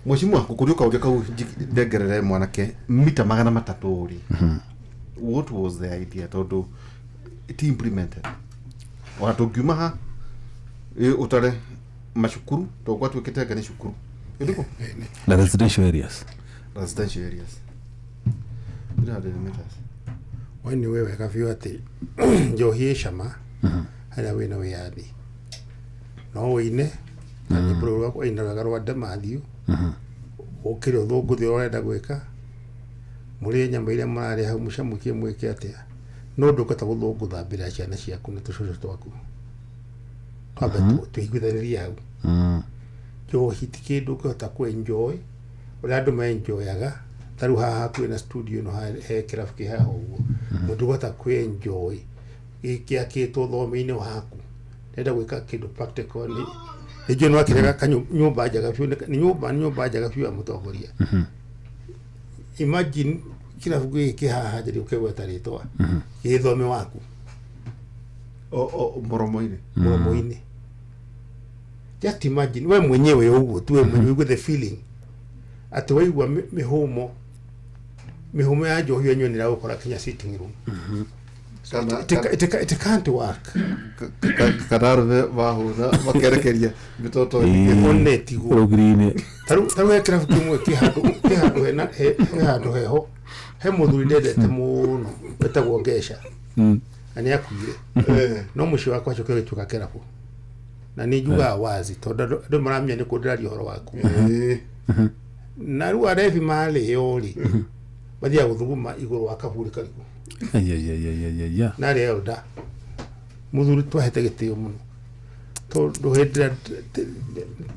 Mheshimiwa kukuruka uria kau ndengerere mwanake mita 300 ri. What was the idea todo it implemented? Watu gimaha utare mashukuru to kwa twekete gani shukuru. Ndiko? Na residential areas. Residential areas. Ila de meters. Wani wewe kafio ati njohie shama. Hala wena wiathi. No wine ni bro wako ina garwa Matthew. Okire thungu thi orenda gwika. Muri nyamba ile mari ha mushamukie mwike atia. No ndukata guthungu thambira ciana ciaku na tucucu twaku. Twambe tuiguithanirie hau. Njohi ti kindu ngota ku enjoy. Uri andu ma enjoyaga. Taru haha kwina studio no he kirabu ki haha uguo. Mundu ngota ku enjoy. Ikia kitu thome-ini waku. Nenda gwika kindu practical ni. Ejo no akirega kanyu nyumba njaga biu ni nyumba njaga biu amutongoria. Imagine kirabu giki haha njiri ukegweta ritwa. Githome waku. Moromo-ini. Just imagine we mwenyewe uguo tu we mwenyewe with the feeling. Ati waigua mihumo ya Njohi yenyewe ni gukora Kenya sitting room. It can't work. Kadarve vahuna makerekeria mitoto oneti go Rogrine. Taru ekira kimwe kihando hena hehando heho he muthuri ndendete muno betagwo Ngesha. Ani akuire. No mushi wakwa cyo kichuka kerapo. Na nijuga wazi tondu ndo maramya ni kundiraria horo waku. Na ru arevi male yori. Badia guthuguma iguru wakaburi kariku. Ya. Na leo da. Muthuri twahete gitio muno. Tondu hendira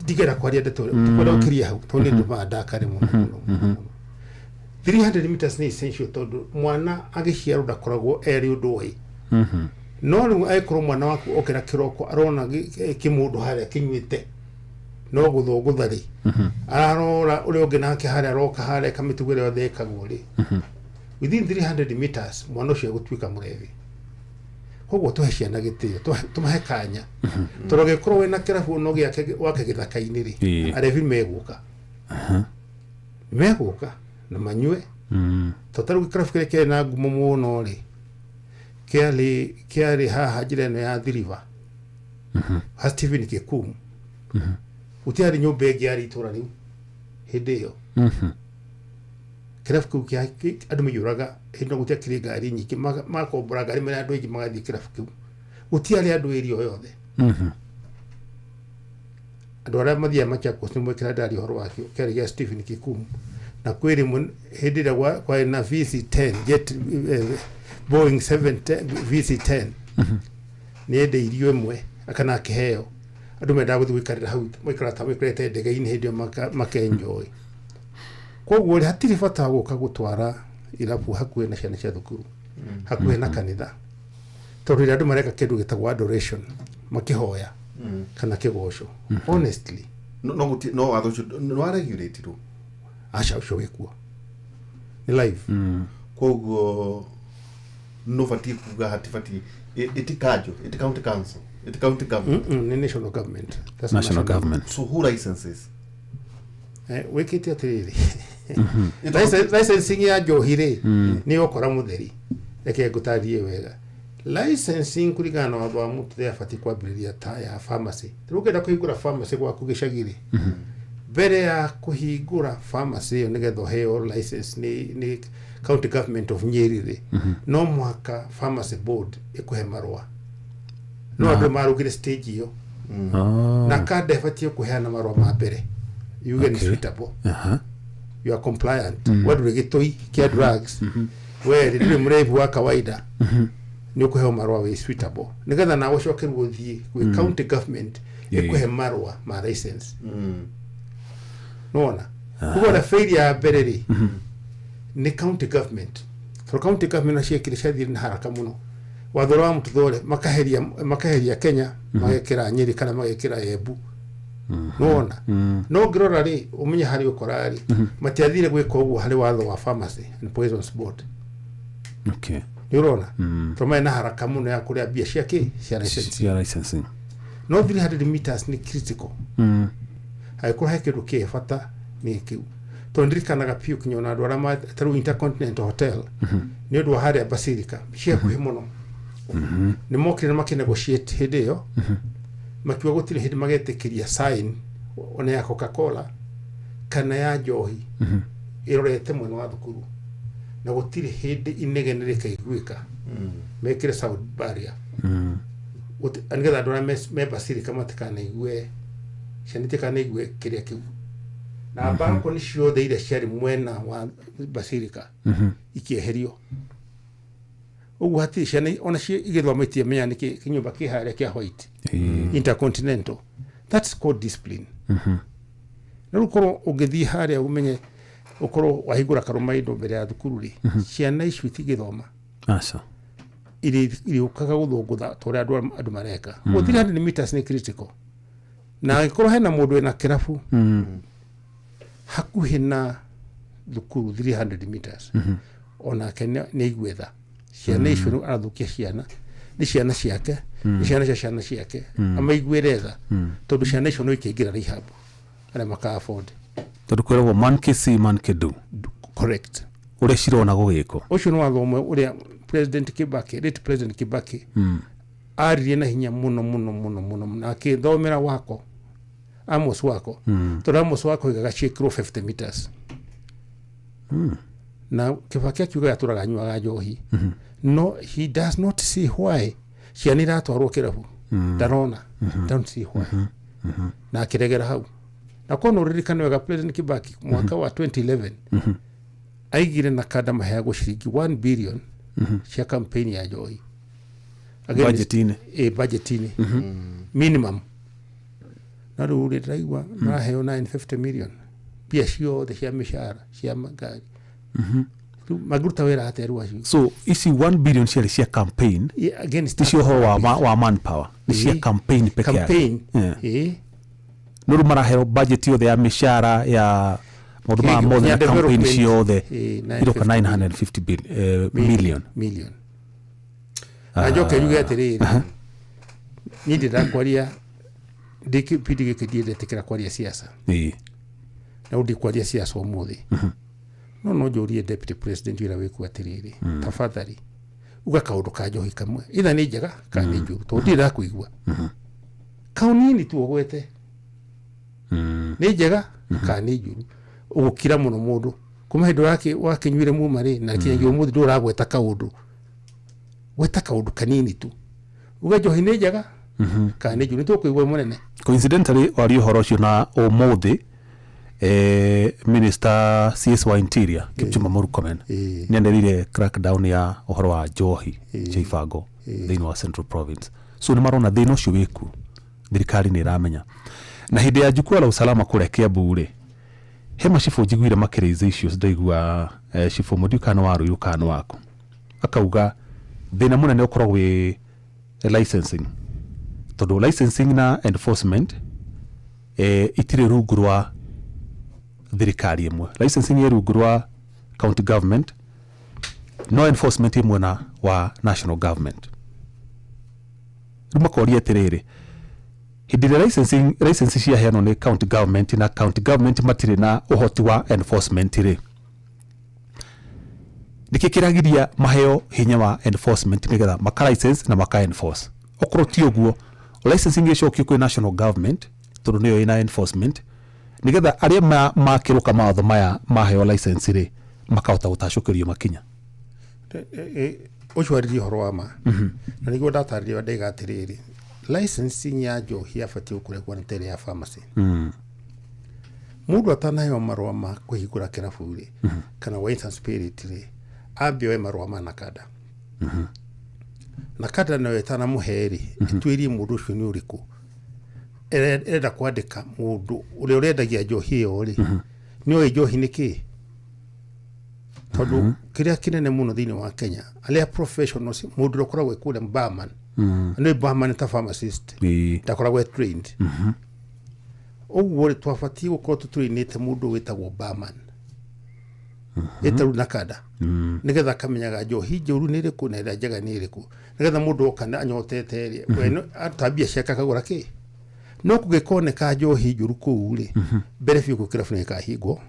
digera kwaria ndeto. Kwenda kiria hau. Tondu ndumanda kare muno. 300 meters ni essential tondu mwana agiciarwo ndakoragwo eri undu oi. No riu aikoro mwana waku okera kiroko arona kimundu haria kinywite. No guthuguthari. Ararora uri ungi nake haria roka haria kamitugire yothe ikagwo ri. Within 300 meters mwana ucio gutwika murevi. Koguo tuhe ciana gitio tumahe kanya. Turoge korwo wina kirabu no giake wake githaka-ini ri. Arevi meguka. Meguka na manyue. Totaru kirabu kire kena ngumo muno ri. Kiali haha njira-ino ya Thiriva. Ha Stephen Kikumu. Utiari nyumba ingi ari itura riu hindi iyo. Kirabu kiu andu miyuraga hindi gutia kiri ngari nyingi makombora ngari mena andu aingi magathie kirabu kiu. Utiari andu eri o yothe. Andu aria mathia Machakos ni mwikira ndari horo wakio keri ya Stephen Kikumu. Na kwiri hindi ira kwa na VC10 jet Boeing 710 VC10. Ni ende irio imwe akana kiheo. Andu menda guthikarira hau mwikara ta mwikirete ndege-ini hindi makenjoy. Koguo hatiri bata guka gutwara irabu hakuhe na ciana cia thukuru. Hakuhe na kanitha. Tondu andu mareka kindu gitagwo adoration makihoya kana kigoco. Honestly no atho no regulate ro. Acha ucio wikuo. Ni live. Koguo no fati kuga hatifati itikajo it county council it county government national government. That's national government. So who licenses? Wikiti atiriri. Licensing ya Njohi ri ni okora mutheri. Reke ngutarie wega. Licensing kurigana na watho wa mutu ya fati kwambiriria ta ya pharmacy. Turugenda kuhingura pharmacy gwaku gicagiri. Mbere ya kuhingura pharmacy yo nigetho heo license ni county government of Nyeri ri. No mwaka pharmacy board ikuhe marwa. No andu marugire stage iyo. Na kada ifatie kuheana marwa ma mbere. You get suitable. You are compliant. What we get to kia drugs. Where ndiri murevu wa kawaida. Ni ukuhe marwa we suitable. Nigetha na wocoke guthie kwi county government ikuhe marwa ma license. Nona. Kuko na failure ya mbere ri. Ni county government. For county government ashikire shathiri na haraka muno. Wathora wa mutu thore makaheria Kenya magekira Nyeri kana magekira Embu. Nona. No grora ri umenye hari ukorari. Matiathire gwika uguo hari watho wa pharmacy and poisons board. Okay. Nirona tuma na haraka muno ya kuria bia ciake cia licensing no 300 meters ni critical haikuru hekiru ke fata ni kiu tondirikanaga piu kinyona andu arama taru Intercontinental Hotel ni undu haria Basilica cia kuhi muno ni mokire makine negotiate hidio makiwa gutire hindi magetikiria sign ona ya Coca-Cola kana ya njohi irorete mwena wa thukuru na gutire hindi inegenereka igwika mekire sound barrier anigetha andå me Basilica matikana igue cianitikana igue kiria kiu na banko ni ciothe iria ciari mwena wa Basilica ikieherio ugu hati ciana ona cie igithometie menya niki kinyumba kiharia kia White Intercontinental that's called discipline na rukoro ugithi haria umenye ukoro wahigura karomaindo mbere ya thukuru ri ciana icio itigithoma aca ili ukaga guthungutha tore andu mareka 300 meters ni critical na ikoro hena mundu ena kirafu hakuhi na thukuru 300 meters ona kenya ni igwetha ciana icio arathukia ciana ni ciana ciake ni ciana ciake ama igweretha tondu ciana icio no ikingira rehab ana maka afford tondu kwiragwo man kisi man kedu correct uria cirona gugiko ucio no wathomwe uria President Kibaki aririe na hinya muno na akithomera wako Amos wako tondu Amos wako igaga cikiro 50 meters na Kibaki akiuga aturaga nyuaga njohi no he does not see why cianira atwarwo kirabu ndarona don't see why na akiregera hau na kono ririkana wega President Kibaki mwaka wa 2011 aigire na kada maheago shiringi 1 billion cia campaign ya njohi budgetine minimum na ruri raigwa maheo 950 million pia ciothe cia mishahara cia magari maguruta wera ateru acio so isi 1 billion cia campaign against ticio ho wa manpower cia campaign peke campaign nuru marahero budget yothe ya mishahara ya moduma more than campaign ciothe iroka 950 million ajoke yuga atiriri ni ndira kwaria ndikipidi gikidire tikira kwaria siasa na udi kwaria siasa umuthi no jorie deputy president ira wiku atiriri tafadhali uga kaundu ka njohi kamwe itha ni njega kana njuru to ndira kuigua kaunini tu ogwete ni njega kana njuru ugukira muno mundu kuma hindu yake wakinyuire mumari na kinyo umuthi nduragweta kaundu weta kaundu kanini tu uga njohi ni njega kana njuru to kuigua munene coincidentally wari uhoro cio na umuthi Minister CS wa Interior Kipchumba Murkomen nyenderire crackdown ya uhoro wa njohi cia ibango thiini wa Central Province so ni marona thina ucio wiku thirikari ni iramenya na hindi ya jukwaa la usalama kule Kiambu ri hema cifu njiguire makirize icio ndaigua cifu mudukano wa ruyukano wako akauga thina munene ukorwo wi licensing tondu licensing na enforcement itire rungu rwa thirikari imwe licensing ye rungu rwa county government no enforcement imwe na wa national government rumakoria tiriri hindi license cia heano ni county government na county government matire na uhoti wa enforcement ri nikikiragiria maheo hinya wa enforcement nigetha maka license na maka enforce okoro ti oguo licensing icokio kwi national government tondu niyo ina enforcement nigetha aria makiruka mawatho maya maheo license ri makahota gutacukirio makinya ucwariri horo wa ma na niguo ndatarire ndaiga atiriri licensing ya njohi abatie kuregwa ntere ya pharmacy mundu atanayo marwa ma kuhigura kirabu ri kana wine and spirit ri ambio marwa ma nakada nakada no etana muheri twiri mundu ucio ni uriku ereda kwandika mundu uria urendagia njohi yo ri ni njohi niki tondu kiria kinene muno thini wa Kenya alia professionals mundu ukoragwe kule barman no barman ta pharmacist takoragwe trained uguo twafatie gukorwo tutrainite mundu witagwo barman etaru na kada nigetha kamenyaga njohi njuru ni riku na njega ni riku nigetha mundu okana anyotete ri we atabia ciaka kagura ki no kugikoneka njohi njuru kuu ri mbere biu gukira bune kahingwo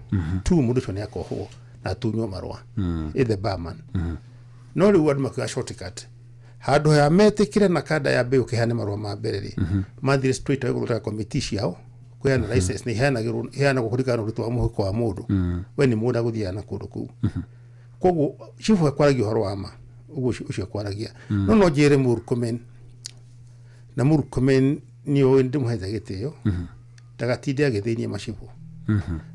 tu mundu cio ni akohwo na tunywo marwa the barman no ri wad makwa shortcut handu ya metikire na kada ya be ukihane marwa ma mbere ri mathire straight away gutaka committee ciao kuyana license ni hana gukurikana rutu wa muhuko wa mundu we ni mundu guthiana kundu kuu koguo chifu akwaragia horo wama ucio akwaragia no jere Murkomen na Murkomen ni o ndi muhetha gitio dagatinde agithinie machifu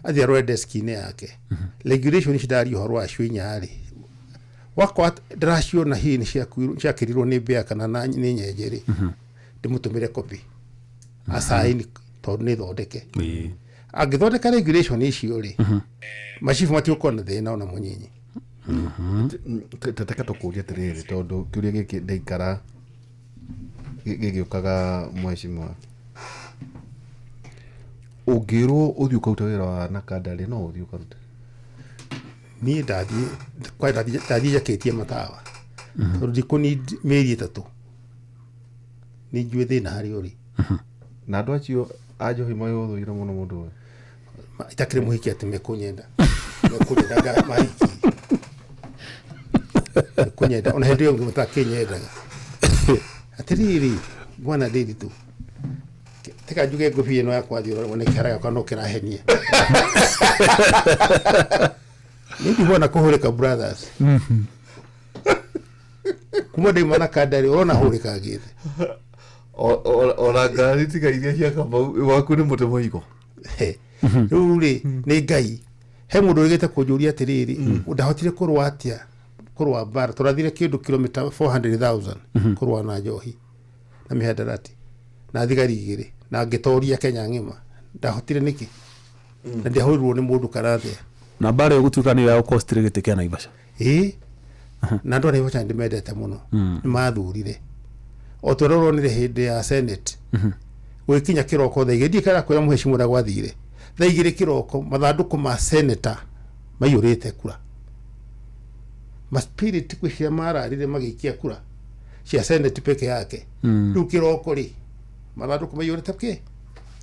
athia ro desk ine yake regulation shidari horo wa shwinyari wakwa drasio na hii ni ciakirirwo ni bea kana na ni nyenjeri ndimutumire copy asaini tondu ni thondeke agithondeka regulation icio ri machifu matiukona thina ona munyinyi teteka tukuria tiriri tondu kiuria giki ndeikara gigiukaga mweshimwa ungirwo uthii ukaruta wira wa nakadari no uthii ukaruta ni ndathi jaketie matawa tondu ndikuni meri 3 ni njue thina hari uri na andu acio ajohi mayo uthuire muno mundu itakire muhiki ati mekunyenda mahiki kunyenda ona hindi yonge mutakinyendaga atiriri bwana dedi tu tika juge ngufie no yakwa thiro wone karaga kana kirahenia nindi bona kuhurika brothers kuma de mana kadari ona hurika githe ona ngari tika iria cia Kamau waku ni mutemo iko ruri ni ngai he mundu rigete kunjuria atiriri ndahotire kurwa atia kurwa bar turathire kindu kilomita 400,000 kurwa na njohi na mihadarati na thigari igiri na ngitoria Kenya ngima ndahotire niki na ndiahurwo ni mundu karathia na bare gutuka ni ya cost rigete kia Naivasha na ndo Naivasha ndimendete muno ni mathurire o tororo ni hindi ya Senate gwikinya kiroko tha igiri kara kwira muheshimu na gwathire tha igiri kiroko mathanduku ma senator mayurite kura ma spirit kwishia mara rire magikia kura cia Senate peke yake riu kiroko ri mathanduku mayurite ke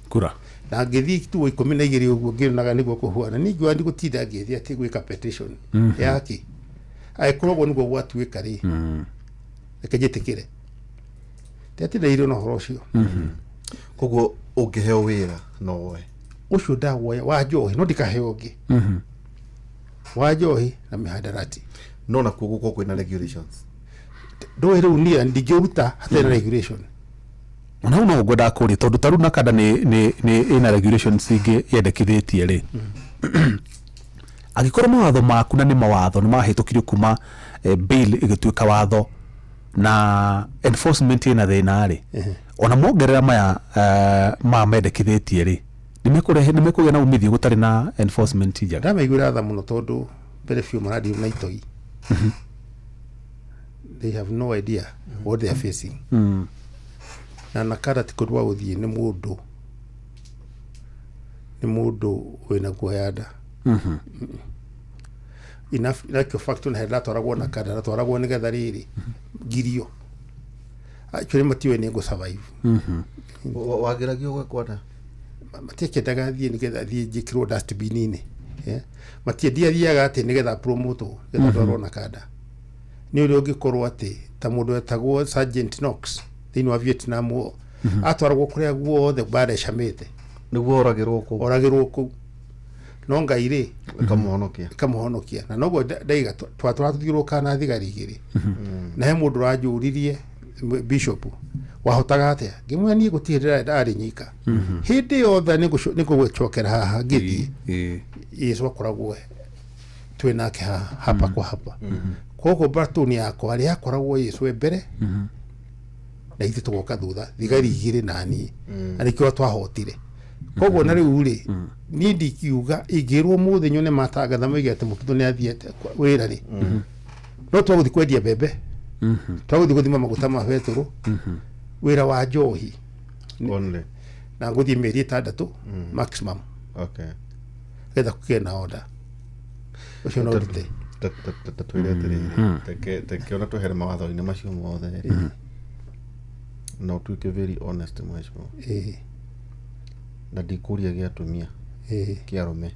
kura na ngithi tu 12 uguo ngirinaga niguo kuhuana ningwa ndi gutinda ngithi ati gwika petition yake aikorwo niguo gwatuika ri ekejetikire teatinda iro no horocio koguo ungiheo wira no we ucio ndawoya wa njohi no ndikaheo ngi wa njohi na mihadarati no na kuguko kwina regulations ndo riu ni ndingiruta hatena regulation ona no ngwenda kuri tondu taru na kada ni ina regulations ingi yendekithitie ri agikorwo mawatho maku na ni mawatho ni mahitukirio kuma bill igituika watho na enforcement ina thina ri ona mongerera maya ma mendekithitie ri nimekugia na umithio gutari na enforcement jaga ndamaigura tha muno tondu mbere fiu maradi na itoi they have no idea what they are facing na nakara tikodwa uthie ni mundu wina guoyada enough like your factor head la twaragwo na kada la twaragwo ni getha riri girio actually matiwe ni go survive wagiragio gwekwana matie daga thie ni getha thie jikiro dustbin ini matie thiaga ati ni getha promote getha twarwo na kada ni uri ungikorwo ati ta mundu etagwo Sergeant Knox thini wa Vietnam atwaragwo kuria guothe baada shamete niguo oragirwo ku no ngaire kamuhonokia na nogo daiga twaturathirwo na thigari igiri na he mundu rajuririe bishop wahotaga atia ngimwe ni gutirira ndari nyika hindi yothe ni guchokera haha ngithi Yesu akoragwo twinake hapa kwa hapa koko batuni yako ari akoragwo Yesu mbere na ithe tugoka thutha thigari igiri nani arikio twahotire koguo na riu ri ni ndikiuga igirwo muthe nyone matangatha moige ati mukitho ni athiete wira ri no twaguthi kwendia bebe twaguthi guthima maguta ma beturu wira wa njohi only na nguthi meri 6 maximum okay getha kugena order ucio no rute twire atiriri tekiona tuhere mawatho-inĩ macio mothe no tuike very honest mheshimiwa na ndikuria gia atumia kia arume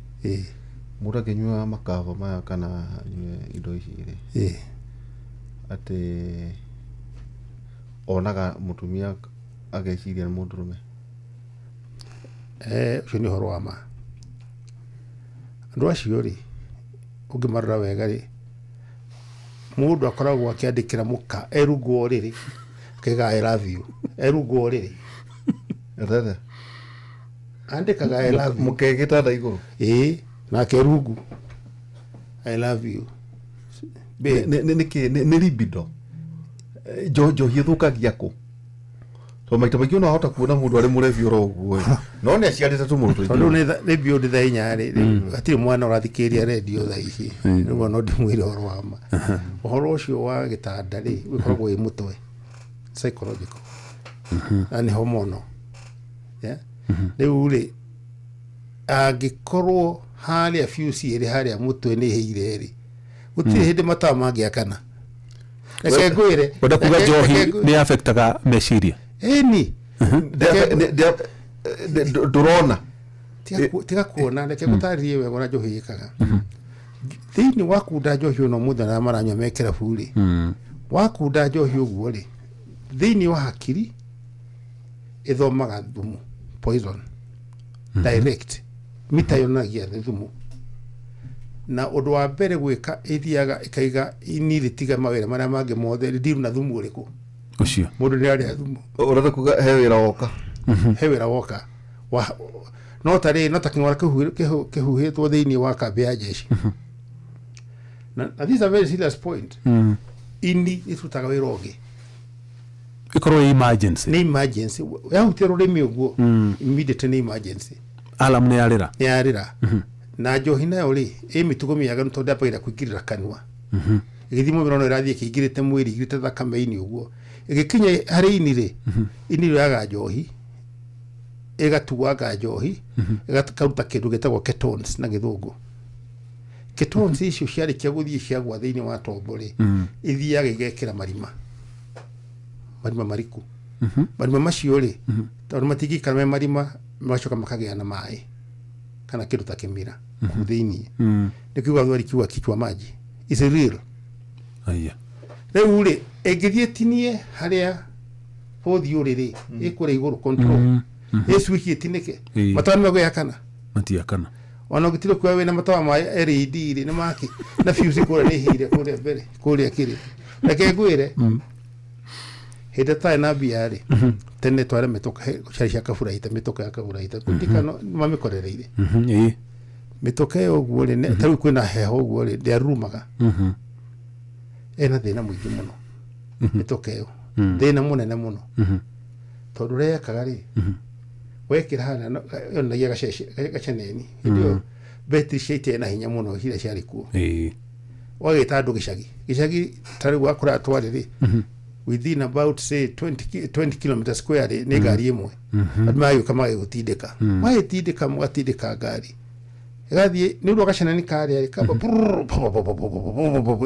mũndũ akĩnyua makava maya kana indo ici rĩ atĩ onaga mũtumia ageciria nĩ mũndũrũme ucio nĩ ũhoro wa ma andũ acio rĩ ũngĩmarora wega rĩ mũndũ akoragwo akĩandĩkĩra mũka erugwo rĩrĩ akaiga I love you erugwo rĩrĩ rĩrĩ andĩkaga I love you mũkegĩtanda igũrũ nake rungu I love you nĩ libido njohi ĩthũkagia kũ to maita maingĩ no ahota kuona mũndũ arĩ mũrebi oro ũguo no nĩ aciarĩte tũmũndũ tondũ nĩ rĩbio ndĩ thaa inya rĩ hatirĩ mwana ũrathikĩrĩria redio thaa ici nĩguo no ndĩmwĩre ũhoro wa ma ũhoro ũcio wa gĩtanda rĩ wĩkoragwo wĩ mũtwe psychological na nĩ ho mũno rĩu rĩ angĩkorwo harĩa fiusi ĩrĩ harĩa mũtwe nĩ hĩire rĩ gũtirĩ hĩndĩ matawa mangĩakana reke ngwĩre wenda kuga njohi nĩ affectaga meciria ndũrona tiga kuona reke gũtarĩrie wega ũrĩa njohi ĩkaga thĩinĩ wa kunda njohi ũno mũthenya na maranyua me kĩrabu rĩ wakunda njohi ũguo rĩ thĩinĩ wa hakiri ĩthomaga thumu poison direct mita yonagia thumu na ũndũ wa mbere gwĩka ĩthiaga ĩkaiga ini rĩtiga mawĩra marĩa mangĩ mothe ndiru na thumu ũrĩkũ ũcio mũndũ nĩ arĩa thumu ũrenda kuga he wĩra woka no tarĩ no takĩng'ora kĩhuhĩtwo thĩinĩ wa kambĩ ya jeshi na this is a very serious point ini ĩrutaga wĩra ũngĩ ikorwo nĩ emergency yahutia rũrĩmĩ ũguo immediate nĩ emergency alarm nĩ yarĩra na njohi nayo rĩ mĩtugo mĩaganu tondũ ndambagĩra kũingĩrĩra kanua ĩgĩthimwo mĩrono ĩrathiĩ ĩkĩingĩrĩte mwĩrĩ igĩrĩte thakame-inĩ ũguo ĩgĩkinya harĩ ini rĩ ini rĩoyaga njohi ĩgatuanga njohi ĩgakaruta kĩndũ gĩtagwo ketones na gĩthũngũ ketones icio ciarĩkia gũthiĩ ciagwa thĩinĩ wa tombo rĩ ithiaga igekĩra marima mariku marima macio rĩ tondũ matingĩikara me marima magacoka makagĩa na maĩ kana kĩndũ ta kĩmira kũu thĩinĩ nĩ kiuga thwari kiuga kichwa maji is real rĩu rĩ ĩngĩthiĩ tinie harĩa bũthi ũrĩ rĩ ĩkũrĩa igũrũ control switch ĩtinĩke matawa nĩmegũyakana matiakana ona ũgĩtirĩ kuoya wĩna matawa ma LED rĩ nĩ maki na fuse kũrĩa nĩ hire kũrĩa mbere kũrĩa kĩrĩ reke ngwĩre hĩndĩ ta na mbia rĩ tene tware mĩtoka ciarĩ cia kaburaita mĩtoka ya kaburaita kũndikana mamĩkorereire mĩtoka ĩyo ũguo rĩ tarĩu kwĩna heho ũguo rĩ ndĩarumaga ena thĩna mũingĩ mũno mĩtoka ĩyo thĩna mũnene mũno tondũ ũrĩa yekaga rĩ wekĩra hana yonagia gaceneni hĩndĩ ĩyo betri ciaitĩ na hinya mũno ciria ciarĩ kuo wagĩta andũ gĩcagi tarĩu wakũra twarĩ rĩ within about say 20 kilometers square nĩ ngari ĩmwe andũ magĩũka magĩgũtindĩka magĩtindĩka mũgatindĩka ngari ĩgathiĩ nĩ ũndũ agaceneni karĩa kamba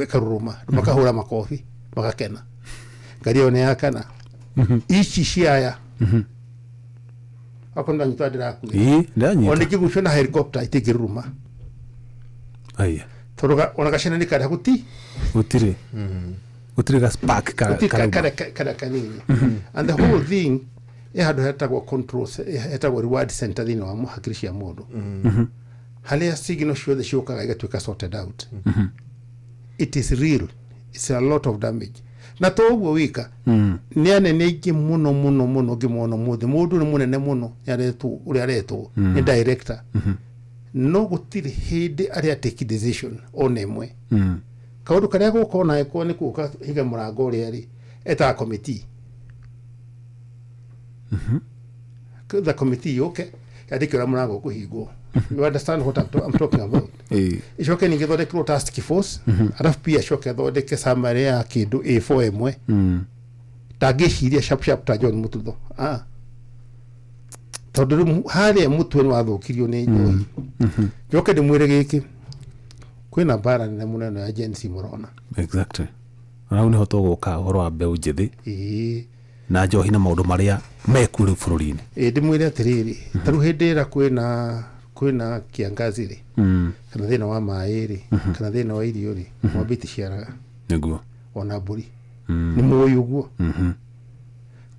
ĩkaruruma makahũra makobi magakena ngari ĩyo nĩ yakana ici ciaya akonda nyita ndĩrakuĩ ona ingĩgucio na helicopter itingĩruruma tondũ ona gaceneni karĩa gũtirĩ ga spark kada kanini and the whole thing handũ hetagwo control hetagwo reward center thĩinĩ wa hakiri cia mũndũ harĩa signal ciothe ciũkaga igatuĩka sorted out it is real it's a lot of damage na to ũguo wika nĩ anene aingĩ mũno ngĩmona mũndũ nĩ mũnene mũno ũrĩa aretwo nĩ director no gũtirĩ hĩndĩ arĩa take decision ona ĩmwe kaũndũ karĩa gũkorwo na eko nĩ kũka higa mũrango ũrĩa rĩ eta committee the committee yandĩkĩra mũrango kũhingwo you understand what I'm talking about icoke ningĩ thondekirwo task force arabu pia coke thondeke summary ya kĩndũ A4 ĩmwe ndangĩciria sharp ta John Mũtutho tondũ harĩa mũtwe nĩ wathũkirio nĩ njohi njoke ndĩmwĩre gĩkĩ kwina bara nene munene ya Gen Z murona exactly ana ne hoto guka horo wa mbeu njithi na njohi na maundu maria mekuru bururi-ini ndimwire atiriri taru hindira kwina kiangazi ri kana thina wa mai ri kana thina wa irio ri mwambiti ciaraga niguo ona mburi ni muoyo guo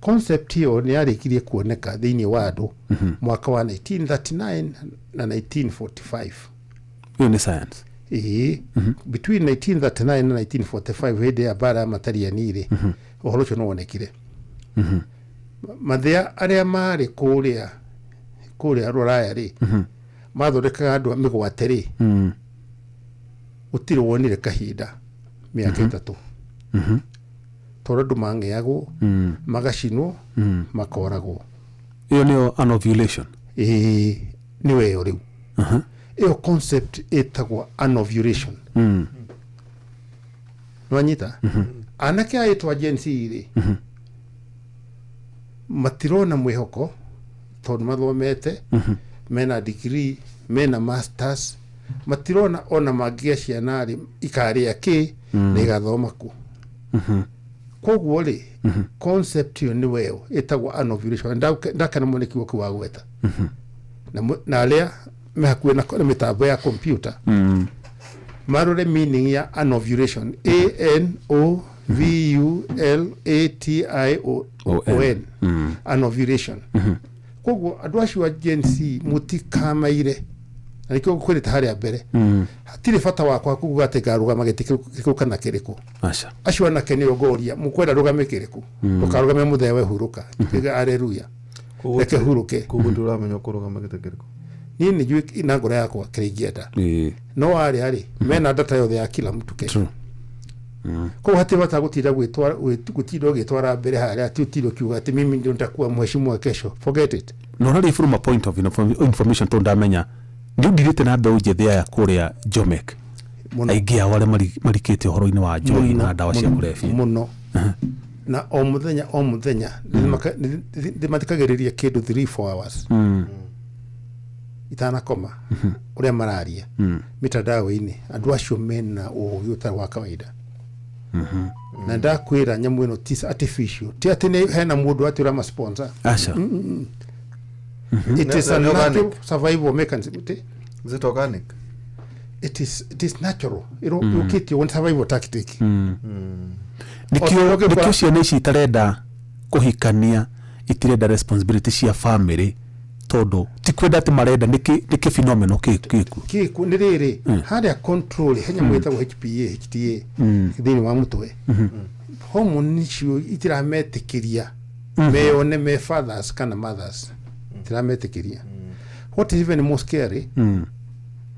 concept hiyo ni yarikirie kuoneka thiini wa andu mwaka wa 1939 na 1945 hiyo ni science between 1939 na 1945 hindi ya bara mataria nire uhoro ucio nowonekire mathia aria mari kuria ruraya ri mathondekaga andu migwate ri utiri wonire kahinda miaka itatu tondu andu mangeagwo magacinwo makoragwo iyo niyo anovulation niwe yo riu iyo concept etagwo anovulation nwanyita anake aitwa Gen Z ri matirona mwihoko tondu mathomete mena degree mena masters matirona ona mangia ciana ri ikaria ki na igathoma ku koguo ri concept yo niwe yo etagwo anovulation ndakana moneki wo kwa gweta na aria mehakue na mitambo ya computer marore meaning ya anovulation ANOVULATION anovulation koguo andu acio wa Gen Z mutikamaire na nikio gukwirita haria mbere hatire bata wakwa kuga ati garugama gitikiru kana kiriku acio anake ni ogoria mukwenda rugame kiriku ukarugame muthewe huruka haleluya reke huruke kugu nduramenya kurugama gitikiriku nini juu ina ngora yakwa kiringienda no ari mena data yothe ya kila mtu kesho kwa hati bata gutira gutira gitwara mbere haria ati utiro kiuga ati mimi ndio nitakuwa mheshimiwa kesho forget it no really from a point of information to ndamenya ndio ndirite na mbeu njethi ya kuria Jomek aigia wale marikite horo-ini wa njoi na dawa cia kulefia muno na o muthenya ndimathikagiriria kindu 3-4 hours itana koma uria mararia mitandao-ini andu acio mena ugi utari wa kawaida na ndakwira nyamu ino tis artificial ti ati ni hena mundu ati ura ma sponsor acha it is a natural survival mechanism is it organic it is natural you kit you survival tactic nikio ciana ici itarenda kuhikania itirenda responsibility cia family todo tikwenda ati marenda niki phenomenon kiku ni riri haria control henya mwita HPA HTA thini wa mutwe hormone nicio itirametikiria meone me fathers kana mothers itirametikiria what is even more scary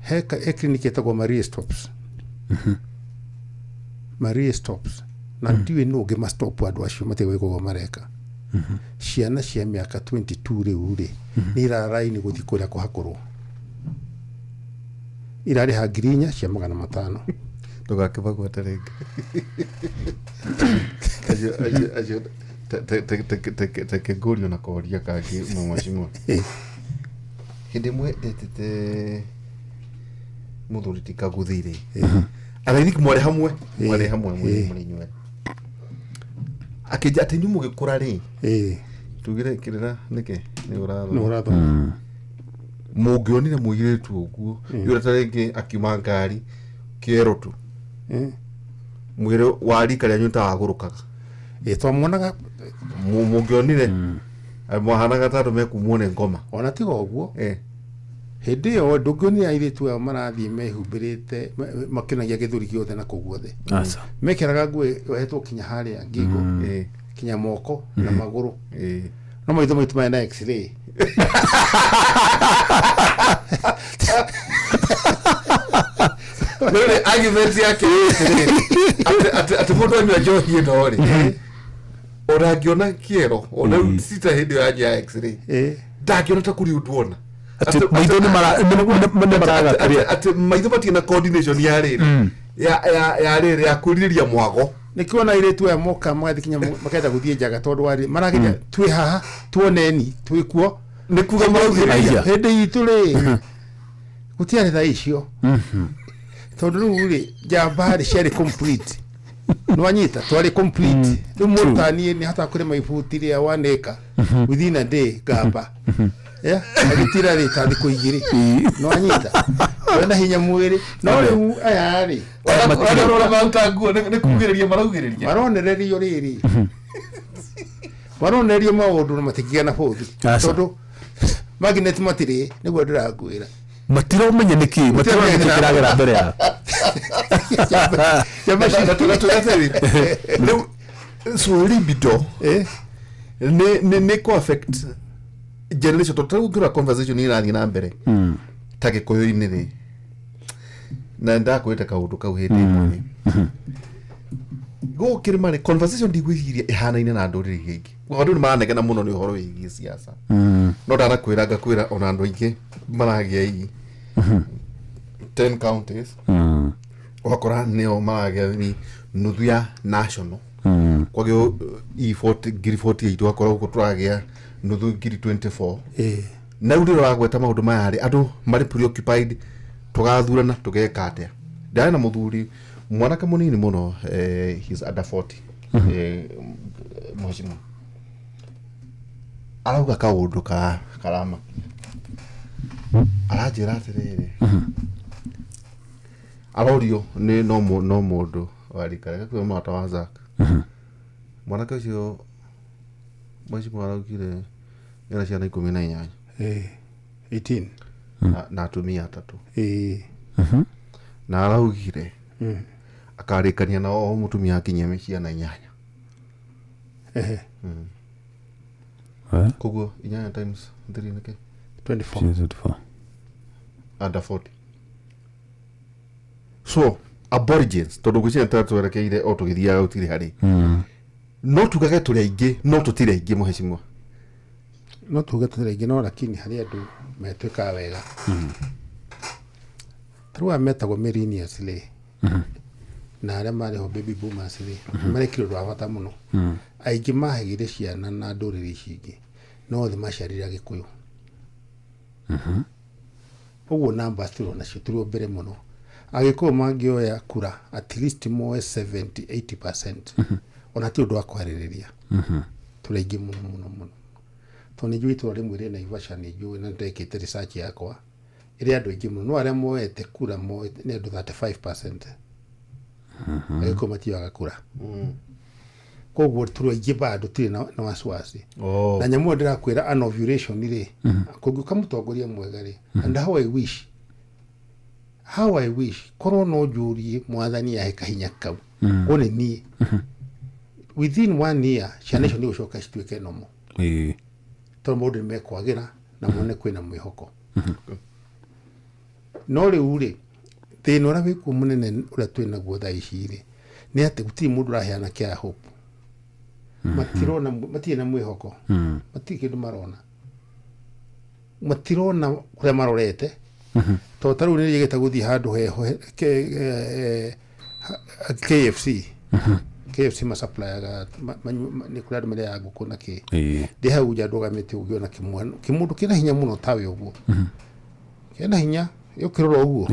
he clinic etagwo Marie Stops na ndiwe nuge mastop andu acio matewe go mareka ciana cia miaka 22 riu ri ni raraini guthi kuria kuhakorwo irari hagirinya cia 500 ndugakibagwa taringa ajo tekegorio na koria kangi mumashimwa hindi mwe detete muthuriti kaguthire araithik mware hamwe muri nywe akija ati nyumu gikura ri tugire kirira nike ni uratho mugionire muiretu uguo yura taringi akiuma ngari kiero tu mwire wari karia nyuta agurukaga twamuonaga mugionire mwahanaga tatu mekumuone ngoma ona tigo uguo hindi yo ndungionire airetu ao marathie mehumbirite makinagia githuri giothe na kuguothe mekiraga ngwe wehetwo kinya haria ngingo kinya moko na maguru no maitho maitu maena x-ray nore argument yake ati mundu anywa njohi ndori orangiona kiero ona sita hindi ya x-ray ndakiona ta kuri unduona ati maitho ni maraga ati maitho matina coordination ya riri ya riri ya kuriria mwago nikiona ile tu ya moka mwathi makaenda guthie njaga tondu wari maragiria twi haha tuoneni twi kuo nikuga maugiria hindi itu ri gutiare tha icio tondu ri jambari ciari complete no anyita twari complete no mutani ni hata kure maifuti ria 1 acre within a day gamba agitira ri tandi kuigiri no anyita wenda hinya mwiri no riu aya ri Ora mautanguo ne kugereria maraugereria maronererio riri maronererio maundu matikia na bothu tondu magnet matiri niguo ndirakwira matiro menya niki matiro kiragera mbere ya ya tunataka no so libido ne ko affect generation to gura conversation irathi na mbere take koyo-ini ri na ndakwita kaundu kau hindi imwe go kirmane conversation ndigwihiria ihana-ine na nduriri gingi andu ni maranegena muno ni uhoro wigi siasa no ndarakwira ngakwira ona andu aingi maragia igi 10 counties wakora neo maragia ni nuthu ya national kwagio e40 giri 48 wakora uko turagia nuthu giri 24 na ndiro wagweta maundu maya ri andu mari preoccupied tugathurana tugeka atia ndana muthuri mwanake munini muno he's under 40 mheshimiwa arauga kaundu karama arajira atiriri arorio ni no mundu warikare kwa mwata wa Zaka mwanake ucio mheshimiwa araugire yana ciana 18 18 na atumia 3 na araugire akarikania na o mutumia akinyia ciana 8 koguo 8 times 3 nike 24 under 40 so aborigines tondu gucia ntatu werekeire o tugithia utire hari no tugage turi aingi no tutire aingi muheshimwa no tuge tutire aingi no lakini hari andu metwika wega truwa metagwo millennials le na aria mari ho baby boomers le mari kiro rwa bata muno aingi mahegire ciana na nduriri icingi no thi maciarira gikuyu uguo namba turona cio turi mbere muno agikuyu mangioya kura at least more 70-80% ona ti undu wa kwaririria turi aingi muno toni jui tu rimwe ri na Ivasha ni jui na ndekite research yakwa iri andu aingi muno no aria moete kura mo ni andu 35% agikuyu matioaga kura koguo turi aingi bado tiri na wasiwasi na nyamu ndirakwira an ovulation ri koguo kamutongoria mwega ri and how I wish korwo no njuri mwathani ya kahinya kau one ni within 1 year ciana icio ni gucoka cituike nomo to mundu mekwagira na mone kwina mwihoko no riu ri thina uria wiku munene uria twina guo thaa ici ri ni ati guti mundu raheana kia hope matirona matina mwihoko mati kindu marona matirona kuria marorete to taru ni yegeta guthi handu heho KFC ma supplier ga ni kula ndumere ya guku na ki de hau ja doga mete ugiona kimundu kina hinya muno tawe uguo kina hinya yo kiroro uguo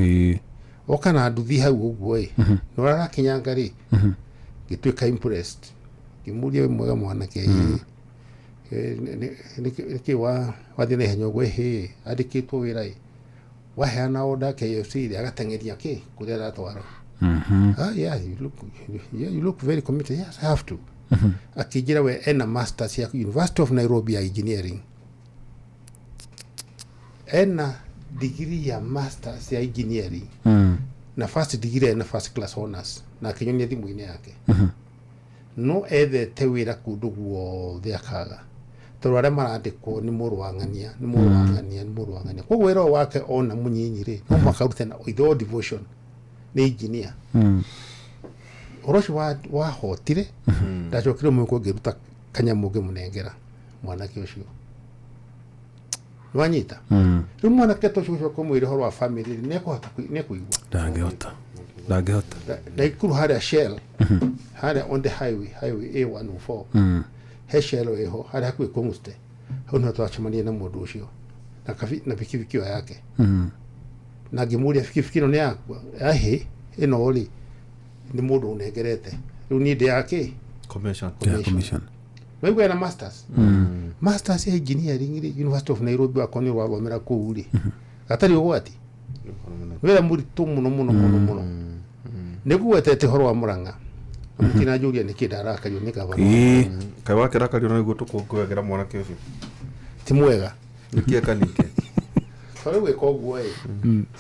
okana nduthi hau uguo no rara kinyanga ri gitwika impressed kimuria mwega mwana ke ni wa wathine hinya uguo andikitwo wira waheana order KFC agatengeria ki kuria ratwaro yeah, you look very committed. Yes, I have to. Akijira we ena masters ya University of Nairobi ya engineering. Ena degree ya masters ya engineering. Na first degree na first class honors. Na kinyonia thimu ine yake. No ethe tewira kundu guothe akaga. Toro aria marandikwo ni murwangania. Kwa wero wake ona munyinyi ri. No makarute na with all devotion. Ni engineer oroshi wa hotire ndacokire mu ko geruta kanyamuge munengera mwana kyoshio nwanyita rumwana keto shusho ko mwire horo wa family neko hata neko igwa ndagehota ndaikuru hara Shell hara on the highway A104 he Shell eho hara ku ikomuste hono twachimania na mundu ucio na pikipiki yake na ngimuria fikifiki no ni yakwa ahe ino ri ni mundu unengerete riu ni ndi yake commission wewe na masters masters ya engineering ri University of Nairobi akoni wa gomera ku ri gatari ugwati wewe muri tu muno niguwetete horo wa Murang'a mukina juria ni kidara kayo ni gavana kai wa kira kali no gutukugwegera mwana kefi ti mwega nikia kanike kore we koguo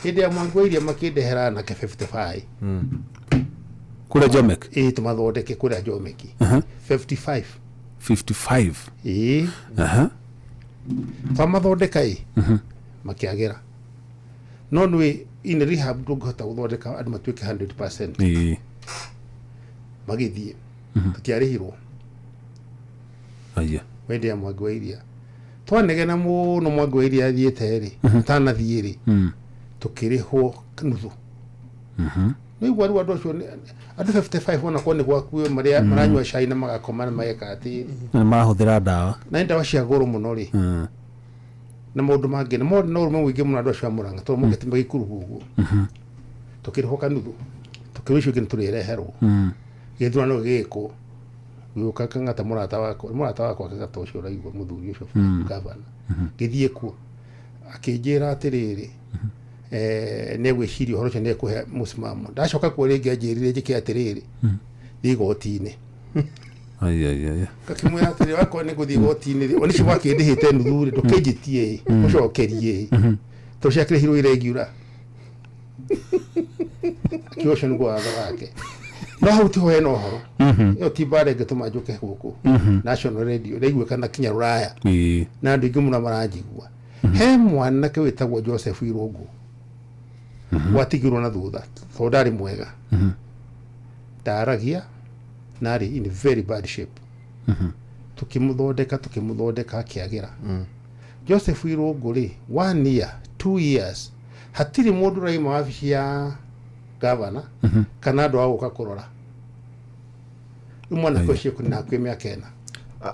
hinde ya mwangu iria makindehera na ke 55 kule Jomek tumathondeke kule Jomeki 55 tamathondeka makiagera no nwe in rehab ndungota guthondeka andu matuike 100% magithie tutiarihirwo aya wende ya mwangu iria twanegena muno mwangu iria athiete ri tanathie ri tukirihwo nuthu ni gwaru andu acio andu 55 ona kone gwakuo maria maranywa cai na magakoma na mageka ati na mahuthira ndawa na ndawa cia goro muno ri na maundu mangi na maundu no rume wingi muno andu acio Murang'a to mugete magikuru guguo tukirihwo kanuthu tukirishwo kintu rireherwo githurano giko yuka kangata murata wako akagata ucio raigwa muthuri ucio gavana githie ku akinjira atiriri ne gwiciria horo cyo ne kuhe musimamo ndacoka ku ringi ajirire njike atiriri thigotine aya kakimwe atiriri wako ne guthigotine oni ci wakindihite nuthuri ndukijitie ucokerie to ciakire hiro iregiura kiosho ngo agake no hau ti hoeno horo yo ti bare getuma njuke guku National Radio reigwe kana kinya ruraya na ndu ingi muna maranjigua he mwana ke witagwo Joseph Irungu watigirwo na thutha to ndari mwega ndaragia nari in very bad shape tukimuthondeka akiagira Joseph Irungu ri 1 year 2 years hatiri mundu raima wabici ya gavana kana ndo aguka kurora umwana koshie kuna kwemya kena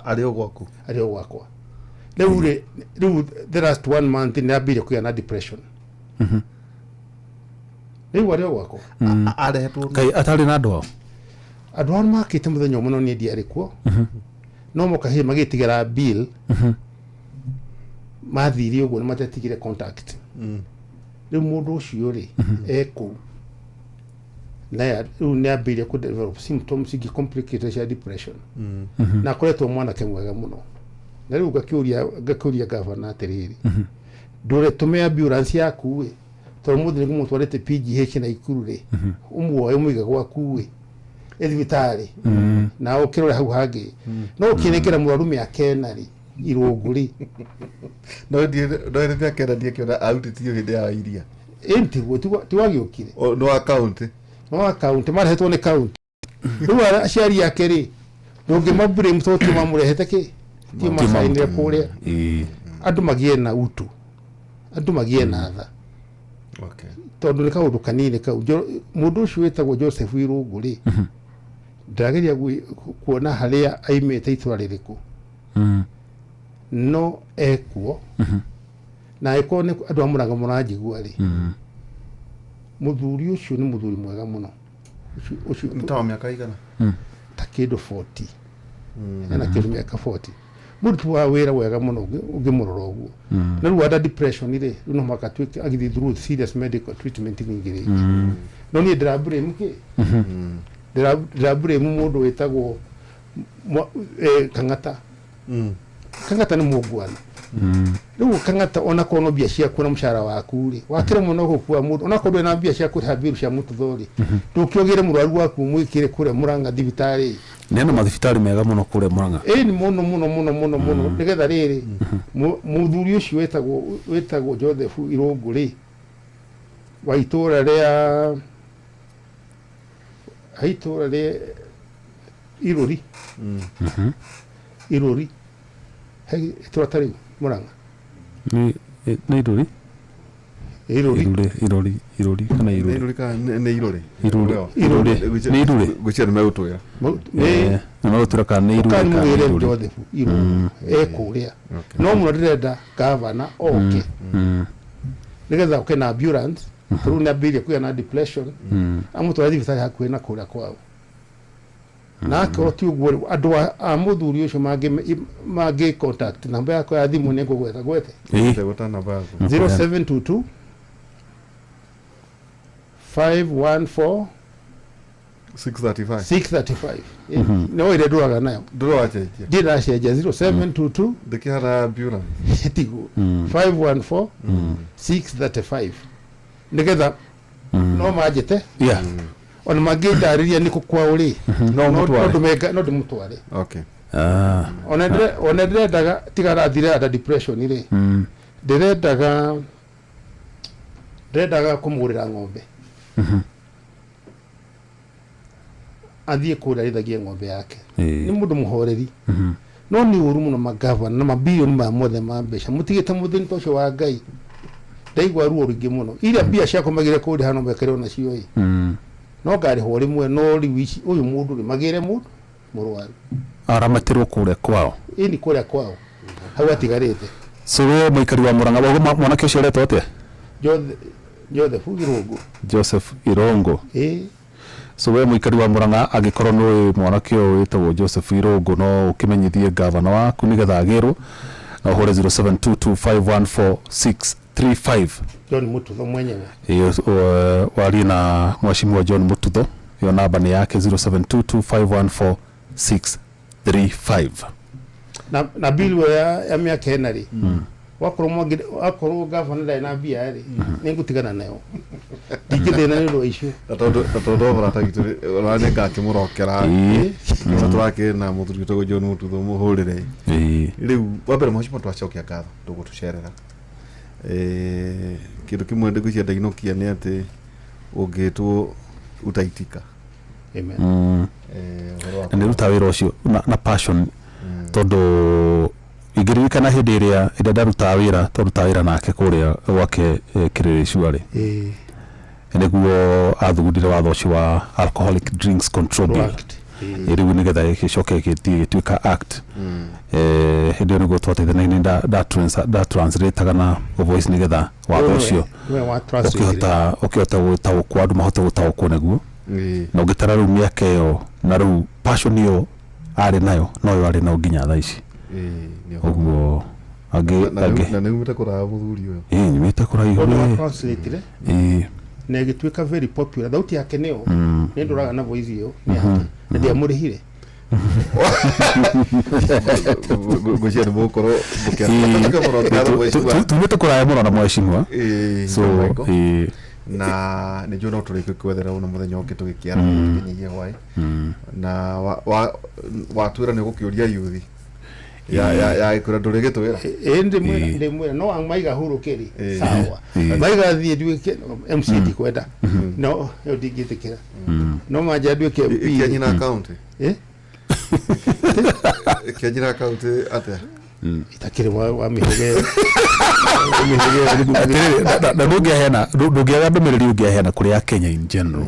ario gwakwa riu the last 1 month ni abire kuya na depression riu ario gwakwa arehetwo kai atari na ndo adwa makite muthenya muno ni ndi arikuo no mukahe magitigera bill mathiri uguo ni matetigire contact riu mundu ucio ri eko na riu ni abire ku develop symptoms igi complicated ya depression na kuretwo mwana kemwega muno na riu gakiuria gavana atiriri ndure tume ambulance yaku we to muthi ni kumutwarite PGH na Ikuru ri umuoye muiga gwaku we thibitari na ukirore hau hangi no ukinekera murarume akena ri Irungu ri no ndi akena ndi kiona autitio hindi ya iria enti go ti wagiukire no account marhetwo ni count riu aciari yake ri ndungi mabure mtoto mamurehete ki ti masainire kuria andu magie na utu andu magie na tha okay tondu ni kaundu kanini kau mundu ucio wetagwo Joseph Irungu ri ndageria kuona haria aimete itura ririku no ekuo na ikone andu amuraga muranjigua ri muthuri ucio ni muthuri mwega muno ucio ntawa miaka igana takindo 40 na kindo miaka 40 murutu wa wira wega muno ungimurora uguo na riu ada depression ri no makatwike agithi through serious medical treatment ngire no ni drabure mke drabure mundu wetagwo Kang'ata Kang'ata ni mugwana riu Kang'ata ona kono bia cia kuna mushara waku ri wakire muno gukua mundu ona kono na bia cia kuriha biru cia mutu thori tukiogire murwaru waku mwikire kure Murang'a thibitari nena mathibitari mega muno kure Murang'a ni muno nigetha riri muthuri ucio wetagwo Joseph Irungu ri waitora ria haitora ria Irori hei turatari Murang'a ni Irori kana Irori gucia meutwira na meutwira kana Irori ekuria no muno ndirenda gavana oke nigetha ukena ambulance Through na bill kuya na depression amutu athi bitari hakuhe na kuria kwao na ko ti uguo andu a muthuri ucio magi contact namba yako ya thimu ni ngugweta gwete Ndegweta namba yako 0722 514 635 no ile nduraga nayo ndiracenjia 0722 ndikihara ambulance tigu 514 635 nigetha no majete ona magindariria niko kwa uri no ndimutware okay ona ndirendaga tigarathire ada depression ire ndirendaga kumugurira ng'ombe athie kurarithagia ng'ombe yake ni mundu muhoreri no ni uru muno magavana na mabilioni ma mothe ma mbeca mutigite muthini tocio wa Ngai ndaigwa ruo ringi muno iria mbia ciako magire kuri hano mekere ona cio no ngari ho rimwe no riwici uyu mundu ri magire mundu murwaru aramatirwo kuria kwao ini kuria kwao hau atigarite so we muikari wa Murang'a mwanake ucio retwo atia Joseph Irongo so we muikari wa Murang'a agikorwo no mwanake uyu witagwo Joseph Irongo no ukimenyithie gavana waku nigetha agirwo na hore 0722514635 John Mututho mwenyewe wari na mheshimiwa John Mututho yo namba ni yake 0722514635 na bill ya miaka enari wakorwo gavana ndai na mbia ri ningutigana nayo ndingithina ni ro icio atondo baratagitu rane ngakimurokera turake na muthuri to John Mututho muhurire riu wabere mheshimiwa twacokia ngatho tugutucerera kindu kimwe ndigucia ndainokia ni ati ungitwo utaitika amen na ruta wira ucio na passion tondu igiririkana hindi iria ndaruta wira toruta wira nake kuria gwake kiriri cuari niguo athugundire watho ucio wa Alcoholic Drinks Control Bill riu nigetha gicoke gituika act hindi iyo niguo twateithanaine da translate na voice nigetha watho ucio ukihota gutaukwo andu mahote gutaukwo niguo na ugitara riu miaka iyo na riu passion iyo ari nayo no ari na nginya thaa ici uguo na nimite kura muthuri uyo nimite kura iyo translate na gituika very popular thauti yake neo ni nduraga na voice iyo ni ndia murihire gocia ni mukoro tumite kura muno na mheshimiwa so na ni jono turike kwethera una muthenya ungi tugikiara tuginyihie hwai na watwira ni gukiuria yuthi ya ikura ndurige twira ndi mwira no amaiga hurukiri sawa maiga thie duike MCD kwenda no yo digitikira no maja duike kianyina account kianyina account ate itakire wa mihege na ndugiaga ndumiriri ungiahena kuria Kenya in general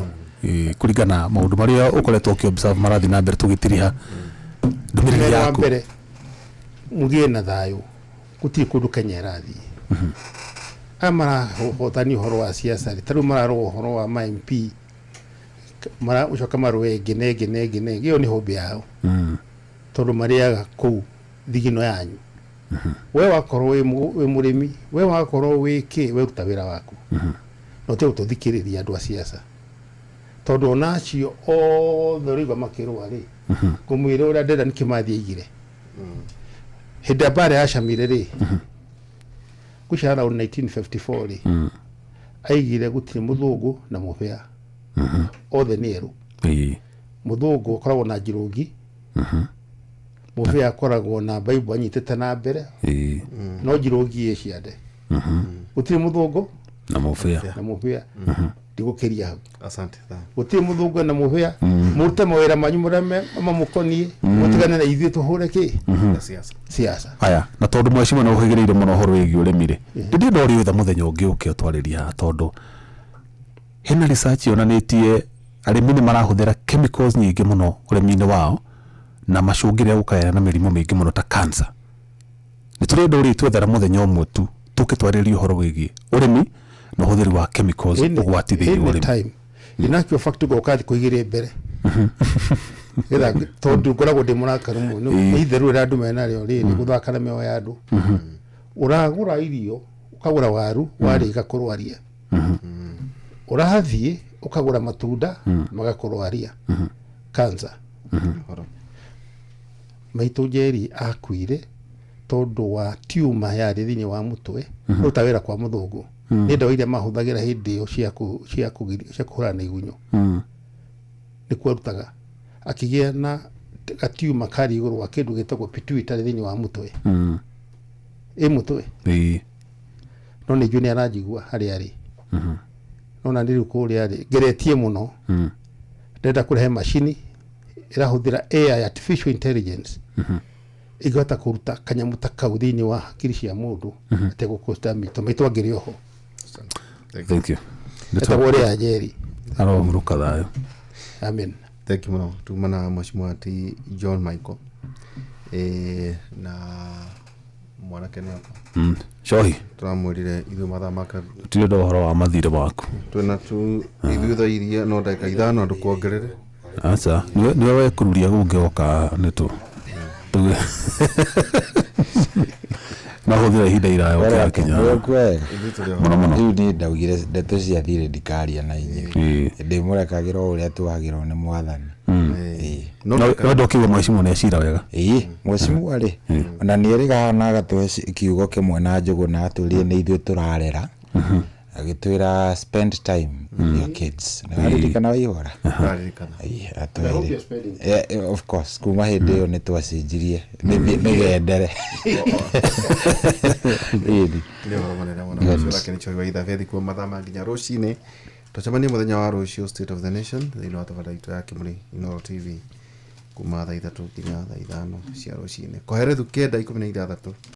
kuringana maundu maria ukoretwo ukiobserve marathi na mbere tugitiriha ndumiriri yaku mugie na thayo kuti kundu Kenya rathi amara hotani horo wa siasa taru mara horo wa MP mara ucoka marwe gene iyo ni hobi yao tondu mariaga ku thigino yanyu we wakorwo we murimi we wakorwo wiki we rutawira waku no te ututhikiriria andu a siasa tondu onacio othe riga makirwa ri kumwira uria ndenda nikimathie igire hida bare ashamire ri kushara 1954 ri aigire gutire muthungu na mubea othe neru muthungu koragwo na njirugi mubea akoragwo na Bible anyitete na mbere no njirugi iciande gutire muthungu na mubea ndigukiria hau asante gutire muthungu na mubea murute mawira manyu murame mamukonie mutigane na ithuĩ tuhure ki siasa aya na tondu mheshimiwa no uhigireire muno horo wigi urimire ndindi ndori witha muthenya ungi uke utwariria tondu hena research yonanitie arimi ni marahuthira chemicals nyingi muno urimi-ini wao na macungire gukaya na mirimo mingi muno ta cancer ni turenda uri twethera muthenya umwe tu tukitwariria horo wigi urimi no huthiri wa chemicals ugwatithirio any time inakio fact go kathi kuigire mbere ira tondu ngoragwo ndi murakaru mu ni itheru ira andu mena ryo riri guthaka na meo ya andu uragura irio ukagura waru warika kurwaria urahathie ukagura matunda magakurwaria cancer maitu Njeri akuire tondu wa tumor yari thini wa mutwe rutawira kwa muthungu ni ndo ile mahuthagira hindi yo cia kuhura na igunyo ni kwirutaga akigia na tumor kari iguru wa kindu gitagwo pituitary thini wa mutwe mutwe no ni juni arajigua hari ari no na ndiru kuri ari geretie muno ndenda kurehe machini irahuthira AI artificial intelligence igota kuruta kanyamuta kau thini wa hakiri cia mundu atego costa mito ngiri oho. Thank you. Ndetagwo ya Njeri aromuruka thayo. Amen. Thank you muno. Tumana mheshimiwa ati John Michael na mwanake ni hapa Shohi turamwirire ithu mathaa maka tire ndo horo wa mathire waku twina tu ithu thairia no ndaka ithano andu kuongerere acha niwe wekururia gungioka nitu tuge na huthira ihinda irayo kwa kinya riu ni ndaugire ndeto cia thire ndikaria na inye ndimurekagirwo uria twagirwo ni mwathani no ndokiwe mheshimiwa ni acira wega mheshimiwa ri na ni erigana agatwe kiugo kimwe na njugu na aturie ni ithuĩ turarera agitwira spend time with your kids na aririkana waihora of course kuma hindi yo ni twacenjirie nigendere leo romanera mwana lakini choiwa itha vethi kwa mathama nginya rucine tucemanie muthenya wa rucio State of the Nation thini wa tafadhali yake muri Inooro TV kuma thaa 3 nginya thaa 5 cia rucine koherethu kenda 16